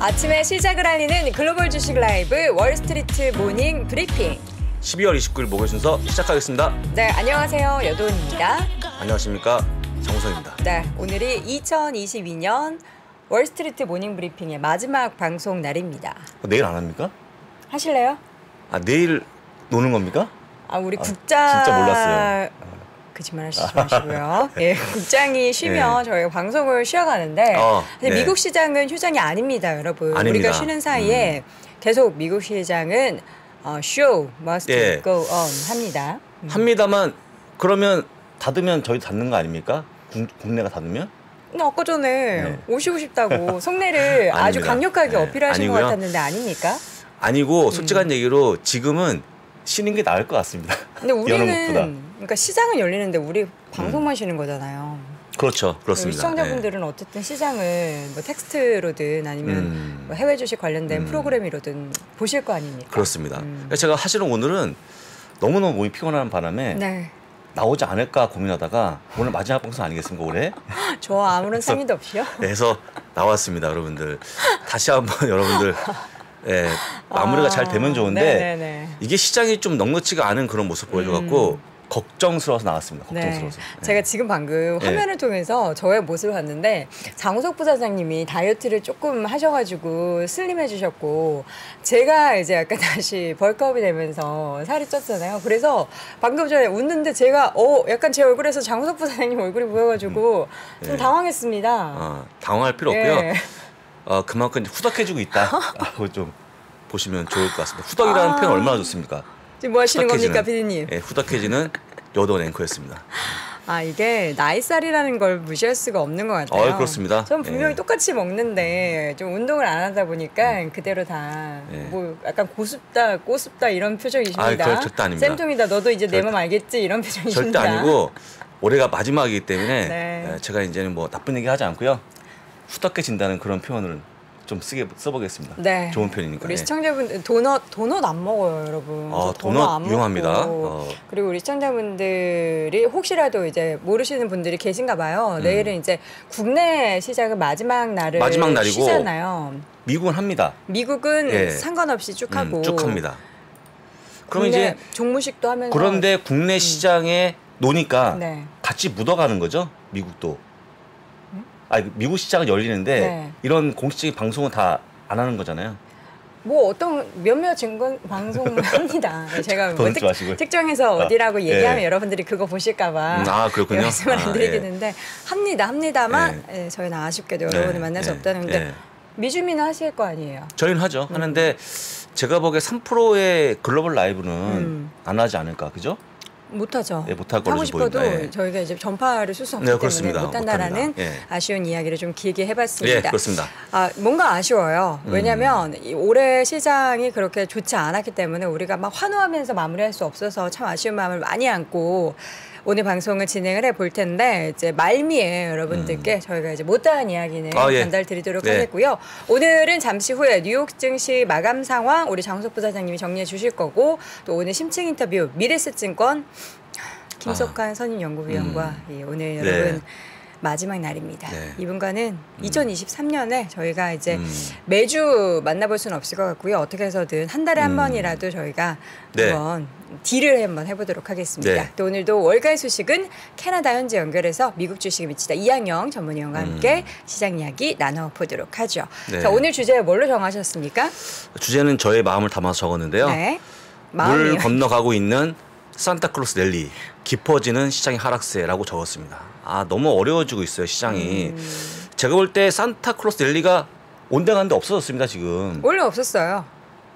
아침에 시작을 알리는 글로벌 주식 라이브 월스트리트 모닝 브리핑. 12월 29일 목요일 순서 시작하겠습니다. 네, 안녕하세요. 여도은입니다. 안녕하십니까. 장우성입니다. 네, 오늘이 2022년 월스트리트 모닝 브리핑의 마지막 방송 날입니다. 내일 안 합니까? 하실래요? 아, 내일 노는 겁니까? 우리 국장 진짜 몰랐어요. 거짓말 하시지 마시고요. 예, 국장이 쉬면 저희가 방송을 쉬어가는데 사실 미국 시장은 휴장이 아닙니다, 여러분. 아닙니다. 우리가 쉬는 사이에 계속 미국 시장은 show must go on 합니다. 합니다만 그러면 닫으면 저희 닫는 거 아닙니까? 국내가 닫으면? 아까 전에 오시고 싶다고 속내를 아주 강력하게 어필하신 것 같았는데 아닙니까? 아니고 솔직한 얘기로 지금은 쉬는 게 나을 것 같습니다. 근데 우리는 그러니까 시장은 열리는데 우리 방송만 쉬는 거잖아요. 그렇죠, 그렇습니다. 시청자분들은 어쨌든 시장을 뭐 텍스트로든 아니면 뭐 해외 주식 관련된 프로그램이로든 보실 거 아닙니까? 그렇습니다. 제가 사실은 오늘은 너무너무 몸이 피곤한 바람에 나오지 않을까 고민하다가 오늘 마지막 방송 아니겠습니까, 올해? 저 아무런 상의도 없이요? 그래서 나왔습니다, 여러분들. 다시 한번 여러분들 마무리가 잘 되면 좋은데 이게 시장이 좀 넉넉지가 않은 그런 모습 보여줘갖고 걱정스러워서 나왔습니다. 걱정스러워서. 제가 지금 방금 화면을 통해서 저의 모습을 봤는데 장우석 부사장님이 다이어트를 조금 하셔가지고 슬림해주셨고 제가 이제 약간 다시 벌크업이 되면서 살이 쪘잖아요. 그래서 방금 전에 웃는데 제가 약간 제 얼굴에서 장우석 부사장님 얼굴이 보여가지고 좀 당황했습니다. 당황할 필요 없고요. 그만큼 후덕해지고 있다라고 좀 보시면 좋을 것 같습니다. 후덕이라는 표현 얼마나 좋습니까? 지금 뭐 하시는 겁니까, 피디님? 후덕해지는 여도은 앵커였습니다. 이게 나이살이라는 걸 무시할 수가 없는 것 같아요. 그렇습니다. 전 분명히 똑같이 먹는데 좀 운동을 안 하다 보니까 그대로 다 뭐 약간 꼬습다 이런 표정이십니다. 절대 아닙니다. 쌤통이다 너도 이제 내 맘 알겠지 이런 표정이십니다. 절대 아니고 올해가 마지막이기 때문에 제가 이제는 뭐 나쁜 얘기 하지 않고요. 후덕해진다는 그런 표현을 좀 써보겠습니다. 좋은 편이니까. 우리 시청자분들 도넛 안 먹어요, 여러분. 도넛 유용합니다. 그리고 우리 시청자분들이 혹시라도 이제 모르시는 분들이 계신가 봐요. 내일은 이제 국내 시장은 마지막 날이고 쉬잖아요. 미국은 합니다. 미국은 상관없이 쭉 하고. 쭉 합니다. 그럼 이제 종무식도 하면서. 그런데 국내 시장에 노니까 같이 묻어가는 거죠, 미국도. 미국 시장은 열리는데 이런 공식적인 방송은 다 안 하는 거잖아요. 뭐 어떤 몇몇 증권 방송을 합니다. 제가 뭐 특정해서 어디라고 얘기하면 여러분들이 그거 보실까봐 그렇군요. 말씀을 안 드리겠는데 합니다만 저희는 아쉽게도 여러분을 만날 수 없다는데 미주미는 하실 거 아니에요? 저희는 하죠. 하는데 제가 보기에 3%의 글로벌 라이브는 안 하지 않을까, 그죠? 못하죠. 못할 걸로 하고 싶어도 저희가 이제 전파를 쓸 수 없기 때문에 못한다라는 아쉬운 이야기를 좀 길게 해봤습니다. 그렇습니다. 뭔가 아쉬워요. 왜냐하면 올해 시장이 그렇게 좋지 않았기 때문에 우리가 막 환호하면서 마무리할 수 없어서 참 아쉬운 마음을 많이 안고 오늘 방송을 진행을 해볼 텐데 이제 말미에 여러분들께 저희가 이제 못다한 이야기는 전달 드리도록 하겠고요. 오늘은 잠시 후에 뉴욕 증시 마감 상황 우리 장우석 부사장님이 정리해 주실 거고 또 오늘 심층 인터뷰 미래에셋증권 김석환 선임연구위원과 오늘 여러분 마지막 날입니다. 이분과는 2023년에 저희가 이제 매주 만나볼 수는 없을 것 같고요. 어떻게 해서든 한 달에 한 번이라도 저희가 한번 딜을 한번 해보도록 하겠습니다. 또 오늘도 월가의 소식은 캐나다 현지 연결해서 미국 주식에 미치다 이항영 전문위원과 함께 시장 이야기 나눠보도록 하죠. 자, 오늘 주제 뭘로 정하셨습니까? 주제는 저의 마음을 담아서 적었는데요. 물 건너가고 있는 산타클로스 랠리, 깊어지는 시장의 하락세라고 적었습니다. 너무 어려워지고 있어요, 시장이. 제가 볼 때 산타클로스 랠리가 온데간데 없어졌습니다, 지금. 원래 없었어요.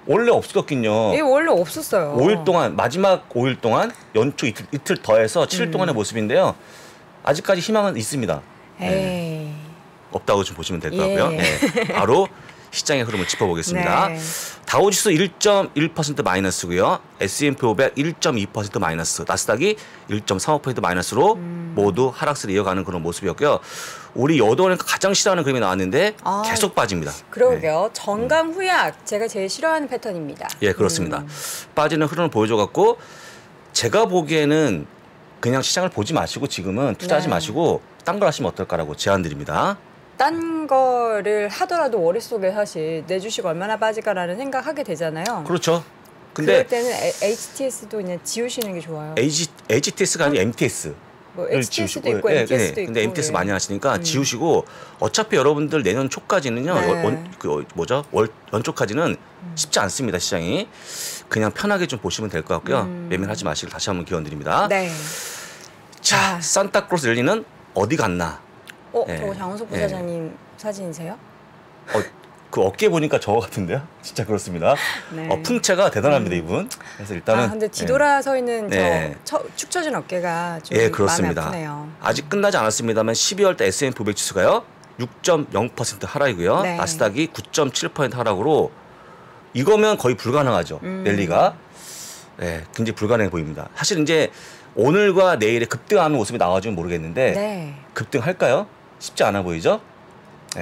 원래 없었긴요. 원래 없었어요. 5일 동안, 마지막 5일 동안 연초 이틀 더해서 7일 동안의 모습인데요. 아직까지 희망은 있습니다. 없다고 좀 보시면 될 것 같고요. 바로 시장의 흐름을 짚어보겠습니다. 다우지수 1.1% 마이너스고요. S&P 500 1.2% 마이너스, 나스닥이 1.35% 마이너스로 모두 하락세를 이어가는 그런 모습이었고요. 우리 여도은행가 가장 싫어하는 그림이 나왔는데 계속 빠집니다. 그러게요. 정강 후약 제가 제일 싫어하는 패턴입니다. 그렇습니다. 빠지는 흐름을 보여줘갖고 제가 보기에는 그냥 시장을 보지 마시고 지금은 투자하지 마시고 딴 걸 하시면 어떨까라고 제안드립니다. 딴 거를 하더라도 머릿속에 사실 내 주식 얼마나 빠질까라는 생각하게 되잖아요. 그렇죠. 근데 그럴 때는 HTS도 그냥 지우시는 게 좋아요. HTS가 아니라 MTS. 뭐 HTS도 있고 MTS도 있고. 근데 MTS 많이 하시니까 지우시고 어차피 여러분들 내년 초까지는요. 연초까지는 쉽지 않습니다. 시장이. 그냥 편하게 좀 보시면 될 것 같고요. 매매하지 마시길 다시 한번 기원 드립니다. 네. 자, 산타클로스 랠리는 어디 갔나? 저거 장원석 부사장님 사진이세요? 그 어깨 보니까 저거 같은데요? 진짜 그렇습니다. 네. 풍채가 대단합니다, 이분. 그래서 일단은 근데 뒤돌아 서 있는 축 처진 어깨가 좀 그렇습니다. 마음이 아프네요. 아직 끝나지 않았습니다만 12월 달 S&P 500 지수가요. 6.0% 하락이고요. 네. 나스닥이 9.7% 하락으로 이거면 거의 불가능하죠. 랠리가. 굉장히 불가능해 보입니다. 사실 이제 오늘과 내일에 급등하는 모습이 나와주면 모르겠는데 급등할까요? 쉽지 않아 보이죠?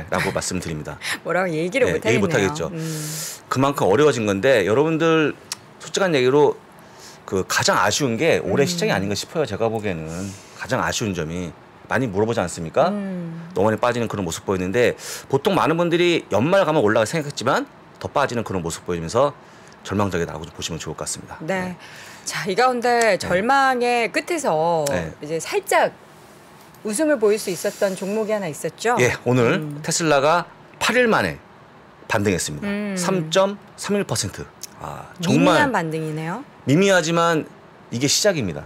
라고 말씀드립니다. 뭐라고 얘기를 못하겠네요. 얘기 못하겠죠. 그만큼 어려워진 건데 여러분들 솔직한 얘기로 그 가장 아쉬운 게 올해 시장이 아닌가 싶어요. 제가 보기에는 가장 아쉬운 점이 많이 물어보지 않습니까? 너무 많이 빠지는 그런 모습 보이는데 보통 많은 분들이 연말 가면 올라갈 생각했지만 더 빠지는 그런 모습 보이면서 절망적이다고 보시면 좋을 것 같습니다. 네. 자, 이 가운데 절망의 끝에서 이제 살짝 웃음을 보일 수 있었던 종목이 하나 있었죠. 오늘 테슬라가 8일 만에 반등했습니다. 3.31%. 정말 미미한 반등이네요. 미미하지만 이게 시작입니다.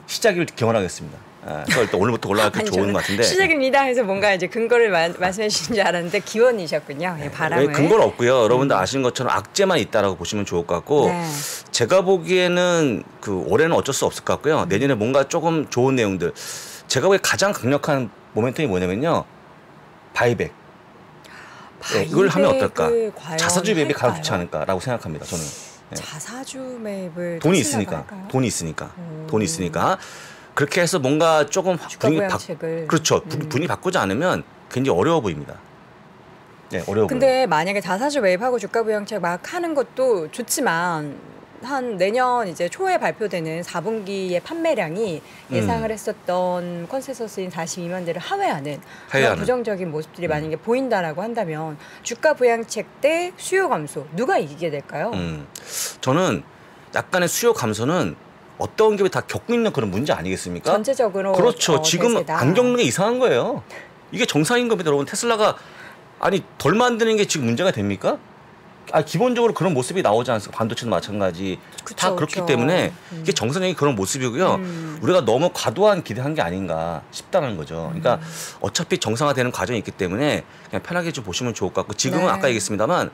시작을 기원하겠습니다. 그래서 일단 오늘부터 올라가기 좋은 것 같은데. 시작입니다 해서 뭔가 이제 근거를 말씀해 주신 줄 알았는데 기원이셨군요. 바람을. 근거는 없고요. 여러분들 아시는 것처럼 악재만 있다라고 보시면 좋을 것 같고 제가 보기에는 그 올해는 어쩔 수 없을 것 같고요. 내년에 뭔가 조금 좋은 내용들. 제가 보기에 가장 강력한 모멘텀이 뭐냐면요. 바이백. 이걸 하면 어떨까? 자사주 매입이 가장 좋지 않을까라고 생각합니다. 저는. 자사주 매입을 돈이 있으니까. 그렇게 해서 뭔가 조금 분위기 바꾸지 않으면 굉장히 어려워 보입니다. 어려워 보여요. 근데 만약에 자사주 매입하고 주가 부양책 막 하는 것도 좋지만 한 내년 이제 초에 발표되는 4분기의 판매량이 예상을 했었던 컨센서스인 42만 대를 하회하는 그런 부정적인 모습들이 만약에 보인다라고 한다면 주가 부양책 대 수요 감소 누가 이기게 될까요? 저는 약간의 수요 감소는 어떤 기업이 다 겪고 있는 그런 문제 아니겠습니까? 전체적으로 그렇죠. 지금 대세다. 안 겪는 게 이상한 거예요. 이게 정상인 겁니다. 여러분 테슬라가 덜 만드는 게 지금 문제가 됩니까? 기본적으로 그런 모습이 나오지 않습니까? 반도체도 마찬가지. 다 그렇기 때문에 이게 정상적인 그런 모습이고요. 우리가 너무 과도한 기대한 게 아닌가 싶다는 거죠. 그러니까 어차피 정상화되는 과정이 있기 때문에 그냥 편하게 좀 보시면 좋을 것 같고 지금은 아까 얘기했습니다만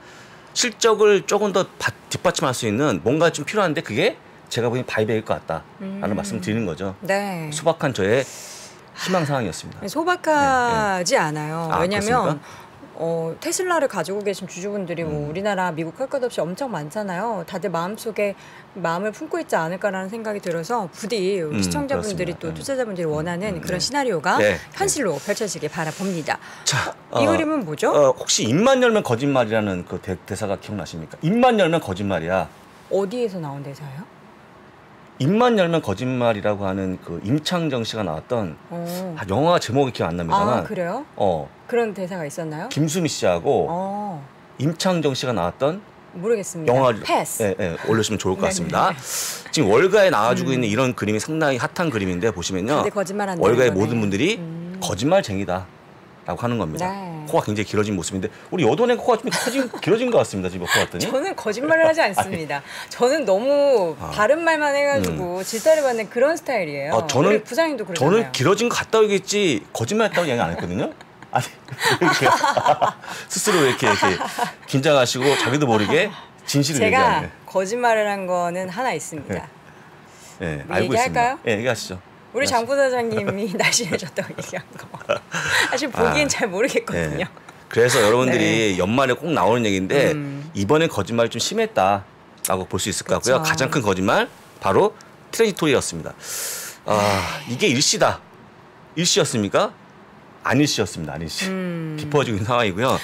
실적을 조금 더 뒷받침할 수 있는 뭔가 좀 필요한데 그게 제가 보기엔 바이백일 것 같다라는 말씀 드리는 거죠. 소박한 저의 희망 사항이었습니다. 소박하지 않아요. 왜냐하면 그렇습니까? 테슬라를 가지고 계신 주주분들이 뭐 우리나라, 미국 할 것 없이 엄청 많잖아요. 다들 마음속에 마음을 품고 있지 않을까라는 생각이 들어서 부디 시청자분들이 또 투자자분들이 원하는 그런 시나리오가 현실로 펼쳐지길 바라봅니다. 자, 이 그림은 뭐죠? 혹시 입만 열면 거짓말이라는 그 대사가 기억나십니까? 입만 열면 거짓말이야. 어디에서 나온 대사예요? 입만 열면 거짓말이라고 하는 그 임창정 씨가 나왔던 영화 제목이 기억 안 납니다만. 그래요? 그런 대사가 있었나요? 김수미 씨하고 임창정 씨가 나왔던 모르겠습니다. 영화를 패스. 올려주시면 좋을 것 같습니다. 지금 월가에 나와주고 있는 이런 그림이 상당히 핫한 그림인데 보시면요. 월가의 모든 분들이 거짓말쟁이다. 라고 하는 겁니다. 코가 굉장히 길어진 모습인데 우리 여돈의 코가 좀 길어진 것 같습니다. 지금 봤더니. 저는 거짓말을 하지 않습니다. 저는 너무 바른 말만 해가지고 질타를 받는 그런 스타일이에요. 우리 부장님도 그러잖아요. 저는 길어진 것 같다고 얘기했지 거짓말했다고 얘기 안 했거든요. 이렇게 스스로 이렇게 긴장하시고 자기도 모르게 진실을 얘기하는. 제가 거짓말을 한 거는 하나 있습니다. 알고 얘기할까요? 있습니다. 얘기하시죠. 우리 장 부사장님이 날씬해졌다고 얘기한 거. 사실 보기엔 잘 모르겠거든요. 그래서 여러분들이 연말에 꼭 나오는 얘기인데 이번에 거짓말이 좀 심했다라고 볼 수 있을 것 같고요. 가장 큰 거짓말 바로 트레지토리였습니다. 이게 일시다. 일시였습니까? 아닐시였습니다. 아닐시. 깊어지고 있는 상황이고요.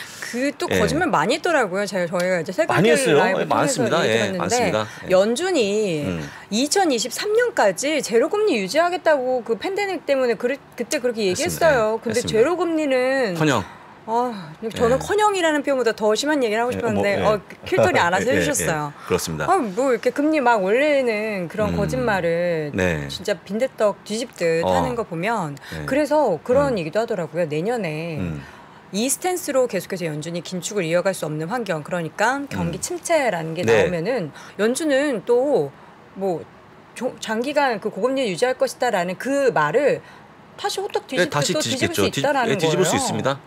또 거짓말 많이 했더라고요. 저희가 이제 많이 했어요. 라이브 많습니다. 많습니다. 연준이 2023년까지 제로 금리 유지하겠다고 그 팬데믹 때문에 그때 그렇게 얘기했어요. 근데 제로 금리는 저는 커녕이라는 표현보다 더 심한 얘기를 하고 싶었는데 킬턴이 알아서 해주셨어요. 그렇습니다. 뭐 이렇게 금리 막 올리는 그런 거짓말을 진짜 빈대떡 뒤집듯 하는 거 보면 그래서 그런 얘기도 하더라고요. 내년에 이 스탠스로 계속해서 연준이 긴축을 이어갈 수 없는 환경, 그러니까 경기 침체라는 게 나오면은 연준은 또 뭐 장기간 그 고금리 유지할 것이다라는 그 말을 다시 호떡 뒤집고 또 뒤집을 수 있다라는 거예요. 뒤집을 수 있습니다.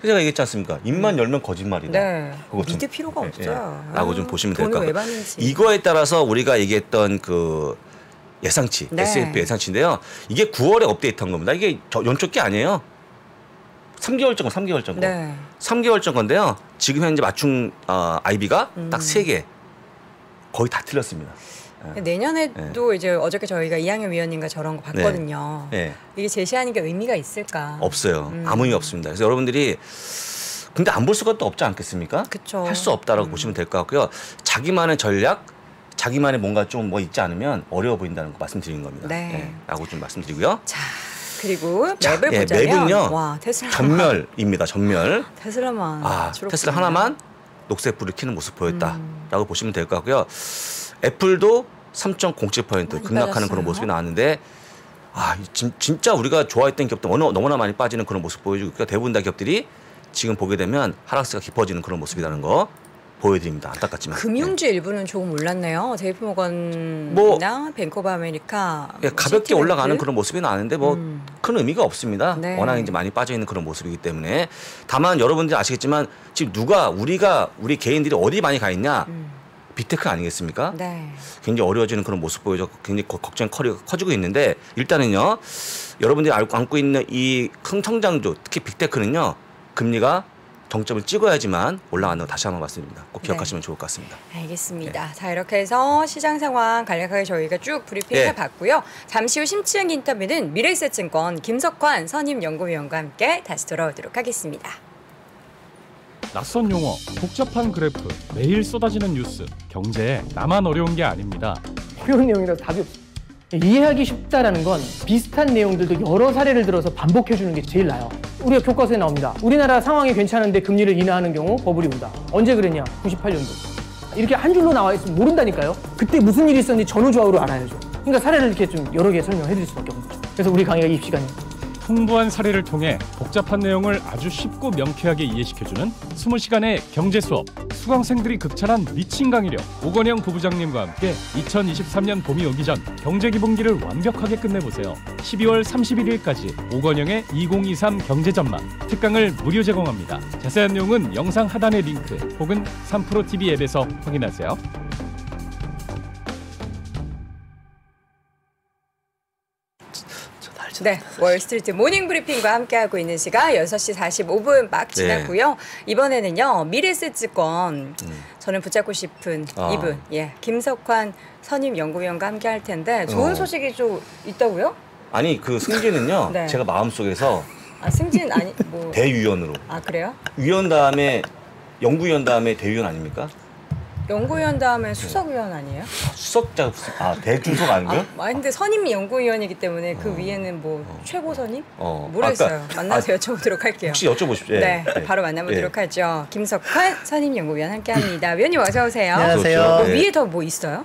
제가 얘기했지 않습니까? 입만 열면 거짓말이다. 믿을 필요가 없어요. 라고 좀 보시면 될 것 돈을 왜 같아요. 받는지. 이거에 따라서 우리가 얘기했던 그 예상치, S&P 예상치인데요. 이게 9월에 업데이트한 겁니다. 이게 연초 게 아니에요. 3개월 전 거, 3개월 전 거. 3개월 전 건데요. 지금 현재 맞춤 IB가 딱 3개. 거의 다 틀렸습니다. 내년에도 이제 어저께 저희가 이항현 위원님과 저런 거 봤거든요. 이게 제시하는 게 의미가 있을까? 없어요. 아무 의미 없습니다. 그래서 여러분들이 근데 안 볼 수가 또 없지 않겠습니까? 할 수 없다라고 보시면 될 것 같고요. 자기만의 전략, 자기만의 뭔가 좀 뭐 있지 않으면 어려워 보인다는 거 말씀드리는 겁니다. 라고 좀 말씀드리고요. 자, 그리고 맵을 보자면 맵은요. 와, 테슬라 전멸입니다. 전멸. 테슬라만. 테슬라 하나만 녹색 불을 켜는 모습 보였다라고 보시면 될 것 같고요. 애플도 3.07% 급락하는 그런 모습이 나왔는데 진짜 우리가 좋아했던 기업들 너무나 많이 빠지는 그런 모습 보여주고 있고요. 대부분 다 기업들이 지금 보게 되면 하락세가 깊어지는 그런 모습이라는 거 보여드립니다. 안타깝지만. 금융주 일부는 조금 올랐네요. JP모건이나 뱅크 오브 아메리카. 가볍게 올라가는 그런 모습이 나왔는데 큰 의미가 없습니다. 워낙 이제 많이 빠져 있는 그런 모습이기 때문에. 다만 여러분들이 아시겠지만 지금 우리 개인들이 어디 많이 가 있냐? 빅테크 아니겠습니까? 굉장히 어려워지는 그런 모습 보여서 굉장히 걱정이 커지고 있는데 일단은요. 여러분들이 안고 있는 이 큰 성장주 특히 빅테크는요. 금리가 정점을 찍어야지만 올라간다고 다시 한번 말씀드립니다. 꼭 기억하시면 좋을 것 같습니다. 알겠습니다. 자, 이렇게 해서 시장 상황 간략하게 저희가 쭉 브리핑 해봤고요. 잠시 후 심층 인터뷰는 미래에셋증권 김석환 선임연구위원과 함께 다시 돌아오도록 하겠습니다. 낯선 용어, 복잡한 그래프, 매일 쏟아지는 뉴스, 경제에 나만 어려운 게 아닙니다. 어려운 내용이라서 답이 없어요. 이해하기 쉽다라는 건 비슷한 내용들도 여러 사례를 들어서 반복해주는 게 제일 나아요. 우리가 교과서에 나옵니다. 우리나라 상황이 괜찮은데 금리를 인하하는 경우 버블이 온다. 언제 그랬냐? 98년도. 이렇게 한 줄로 나와 있으면 모른다니까요. 그때 무슨 일이 있었는지 전후좌우로 알아야죠. 그러니까 사례를 이렇게 좀 여러 개 설명해 드릴 수밖에 없는 거죠. 그래서 우리 강의가 이 시간입니다. 풍부한 사례를 통해 복잡한 내용을 아주 쉽고 명쾌하게 이해시켜주는 20시간의 경제 수업. 수강생들이 극찬한 미친 강의력. 오건영 부부장님과 함께 2023년 봄이 오기 전 경제 기본기를 완벽하게 끝내보세요. 12월 31일까지 오건영의 2023 경제전망 특강을 무료 제공합니다. 자세한 내용은 영상 하단의 링크 혹은 3프로TV 앱에서 확인하세요. 네, 월스트리트 모닝 브리핑과 함께하고 있는 시간 6시 45분 막 지났고요. 이번에는요, 미래에셋증권 저는 붙잡고 싶은 이분, 김석환 선임연구위원과 함께 할 텐데 좋은 소식이 좀 있다고요? 아니, 그 승진은요, 제가 마음속에서 승진 아니 뭐 대위원으로. 그래요? 위원 다음에 연구위원 다음에 대위원 아닙니까? 연구위원 다음에 수석위원 아니에요? 수석자 대주석 아닌가요? 근데 선임 연구위원이기 때문에 그 위에는 뭐 최고 선임? 모르겠어요. 만나서 여쭤보도록 할게요. 혹시 여쭤보십시오. 네, 바로 만나보도록 하죠. 김석환 선임 연구위원 함께합니다. 위원님 어서 오세요. 안녕하세요. 위에 더 뭐 있어요?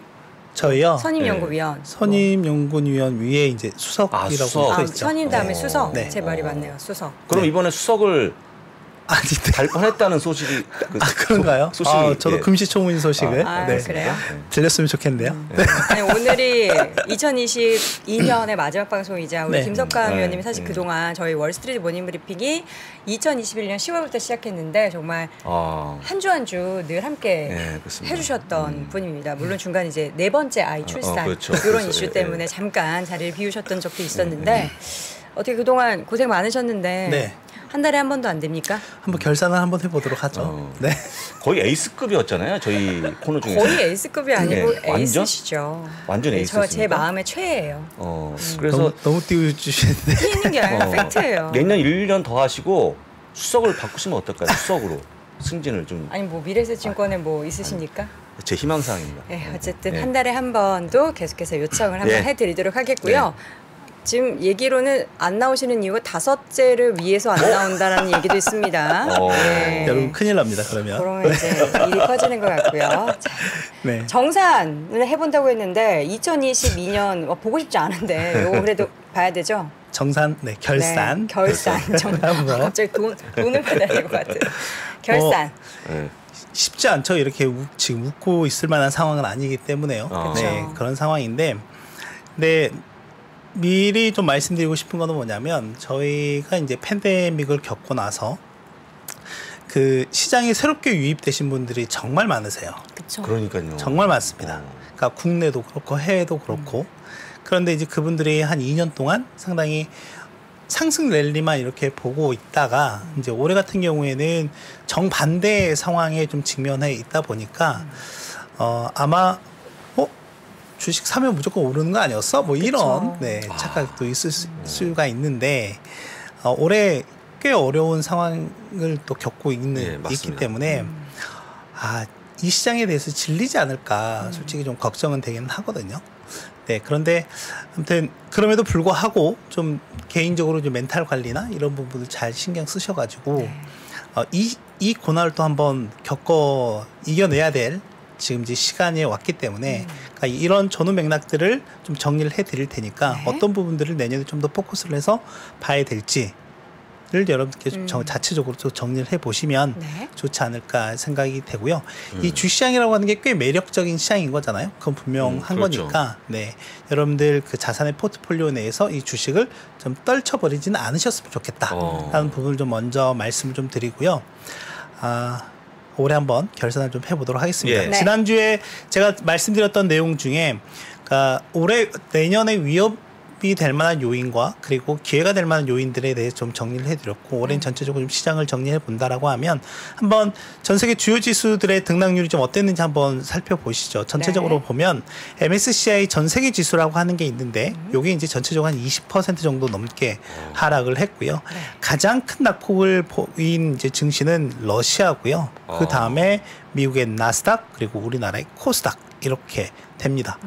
저희요. 선임 연구위원. 선임 연구위원 위에 이제 수석이라고 수석. 있죠. 선임 다음에 수석. 제 말이 맞네요. 수석. 그럼 이번에 수석을 달 뻔했다는 소식이 그런가요? 소식이 저도 금시초문 소식을 그래요? 들렸으면 좋겠네요. 아니, 오늘이 2022년의 마지막 방송이자 우리 김석환 위원님이 사실 그동안 저희 월스트리트 모닝 브리핑이 2021년 10월부터 시작했는데 정말 한 주 한 주 늘 함께 해주셨던 분입니다. 물론 중간 이제 네 번째 아이 출산 이런 이슈 때문에 잠깐 자리를 비우셨던 적도 있었는데 어떻게 그동안 고생 많으셨는데 한 달에 한 번도 안 됩니까? 한번 결산을 한번 해보도록 하죠. 네. 거의 에이스급이었잖아요. 저희 코너 중에서. 거의 에이스급이 아니고 에이스시죠. 완전 에이스였습니까? 제 마음의 최애예요. 그래서 너무 띄워주시는데. 띄는 게 아니라 팩트예요. 내년 1년 더 하시고 수석을 바꾸시면 어떨까요? 수석으로 승진을 좀. 아니 뭐 미래에셋증권에 뭐 있으십니까? 제 희망사항입니다. 네, 어쨌든 한 달에 한 번도 계속해서 요청을 한번 해드리도록 하겠고요. 지금 얘기로는 안 나오시는 이유가 5째를 위해서 안 나온다라는 얘기도 있습니다. 네. 여러분 큰일 납니다. 그러면 이제 일이 커지는 것 같고요. 자, 네. 정산을 해본다고 했는데 2022년 보고 싶지 않은데 이거 그래도 봐야 되죠? 정산, 네, 결산. 네, 결산. 한번. 갑자기 돈을 받아야 될 것 같아요. 결산. 쉽지 않죠. 이렇게 지금 웃고 있을 만한 상황은 아니기 때문에요. 네, 그런 상황인데, 근데 미리 좀 말씀드리고 싶은 거는 뭐냐면 저희가 이제 팬데믹을 겪고 나서 그 시장에 새롭게 유입되신 분들이 정말 많으세요. 그렇죠. 그러니까요. 정말 많습니다. 그러니까 국내도 그렇고 해외도 그렇고. 그런데 이제 그분들이 한 2년 동안 상당히 상승 랠리만 이렇게 보고 있다가 이제 올해 같은 경우에는 정반대의 상황에 좀 직면해 있다 보니까 아마 주식 사면 무조건 오르는 거 아니었어? 뭐 이런 네, 착각도 있을 수가 있는데 올해 꽤 어려운 상황을 또 겪고 있기 때문에 이 시장에 대해서 질리지 않을까 솔직히 좀 걱정은 되긴 하거든요. 네, 그런데 아무튼 그럼에도 불구하고 좀 개인적으로 좀 멘탈 관리나 이런 부분을 잘 신경 쓰셔가지고 이 고난을 또 한번 겪어 이겨내야 될 지금 이제 시간이 왔기 때문에 그러니까 이런 전후 맥락들을 좀 정리를 해드릴 테니까 어떤 부분들을 내년에 좀 더 포커스를 해서 봐야 될지를 여러분께 좀 자체적으로 또 정리를 해보시면 좋지 않을까 생각이 되고요. 이 주시장이라고 하는 게 꽤 매력적인 시장인 거잖아요. 그건 분명한 그렇죠. 거니까 네, 여러분들 그 자산의 포트폴리오 내에서 이 주식을 좀 떨쳐버리지는 않으셨으면 좋겠다라는 부분을 좀 먼저 말씀을 좀 드리고요. 올해 한번 결산을 좀 해보도록 하겠습니다. 예. 지난주에 제가 말씀드렸던 내용 중에 그러니까 내년에 위협이 될 만한 요인과 그리고 기회가 될 만한 요인들에 대해서 좀 정리를 해드렸고 올해는 전체적으로 좀 시장을 정리해 본다라고 하면 한번 전 세계 주요 지수들의 등락률이 좀 어땠는지 한번 살펴보시죠. 전체적으로 보면 MSCI 전 세계 지수라고 하는 게 있는데 이게 이제 전체적으로 한 20% 정도 넘게 하락을 했고요. 가장 큰 낙폭을 보인 이제 증시는 러시아고요. 그 다음에 미국의 나스닥 그리고 우리나라의 코스닥 이렇게 됩니다.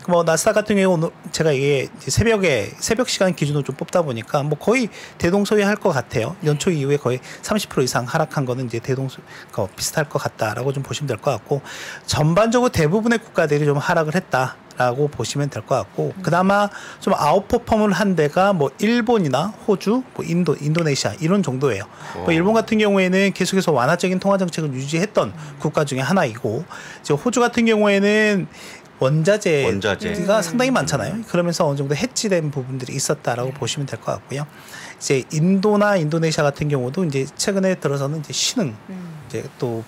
뭐 나스닥 같은 경우 제가 이게 새벽 시간 기준으로 좀 뽑다 보니까 뭐 거의 대동소이할 것 같아요. 연초 이후에 거의 30% 이상 하락한 거는 이제 비슷할 것 같다라고 좀 보시면 될 것 같고 전반적으로 대부분의 국가들이 좀 하락을 했다라고 보시면 될 것 같고 그나마 좀 아웃퍼폼을 한 데가 뭐 일본이나 호주, 뭐 인도네시아 이런 정도예요. 뭐 일본 같은 경우에는 계속해서 완화적인 통화 정책을 유지했던 국가 중에 하나이고 이제 호주 같은 경우에는 원자재가 상당히 많잖아요. 그러면서 어느 정도 해치된 부분들이 있었다라고 보시면 될 것 같고요. 이제 인도나 인도네시아 같은 경우도 이제 최근에 들어서는 이제 신흥 이제 또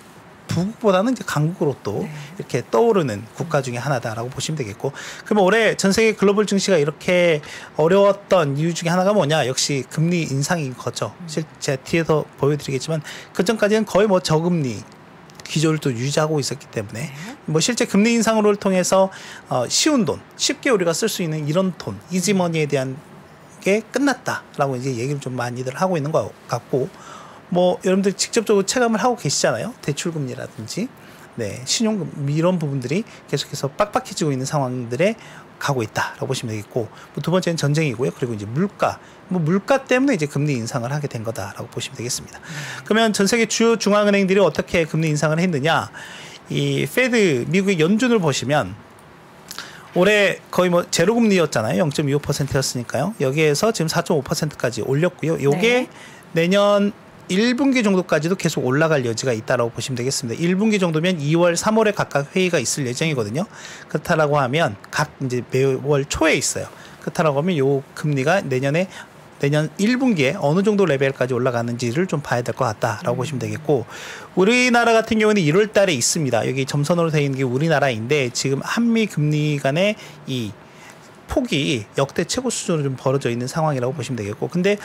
북극보다는 이제 강국으로 또 이렇게 떠오르는 국가 중에 하나다라고 보시면 되겠고, 그러면 올해 전 세계 글로벌 증시가 이렇게 어려웠던 이유 중에 하나가 뭐냐? 역시 금리 인상인 거죠. 제가 뒤에서 보여드리겠지만 그 전까지는 거의 뭐 저금리 기조를 또 유지하고 있었기 때문에 뭐 실제 금리 인상을 통해서 쉬운 돈, 쉽게 우리가 쓸 수 있는 이런 돈, 이지머니에 대한 게 끝났다라고 이제 얘기를 좀 많이들 하고 있는 것 같고, 뭐 여러분들 직접적으로 체감을 하고 계시잖아요. 대출금리라든지 신용금 이런 부분들이 계속해서 빡빡해지고 있는 상황들에 가고 있다라고 보시면 되겠고, 뭐 두 번째는 전쟁이고요. 그리고 이제 물가 때문에 이제 금리 인상을 하게 된 거다라고 보시면 되겠습니다. 그러면 전 세계 주요 중앙은행들이 어떻게 금리 인상을 했느냐? 이 페드 미국의 연준을 보시면 올해 거의 뭐 제로 금리였잖아요. 0.25%였으니까요. 여기에서 지금 4.5%까지 올렸고요. 요게 내년 1분기 정도까지도 계속 올라갈 여지가 있다라고 보시면 되겠습니다. 1분기 정도면 2월, 3월에 각각 회의가 있을 예정이거든요. 그렇다라고 하면 각 이제 매월 초에 있어요. 그렇다라고 하면 요 금리가 내년 1분기에 어느 정도 레벨까지 올라가는지를 좀 봐야 될 것 같다라고 보시면 되겠고, 우리나라 같은 경우는 1월 달에 있습니다. 여기 점선으로 되어 있는 게 우리나라인데 지금 한미 금리 간의 이 폭이 역대 최고 수준으로 좀 벌어져 있는 상황이라고 보시면 되겠고, 근데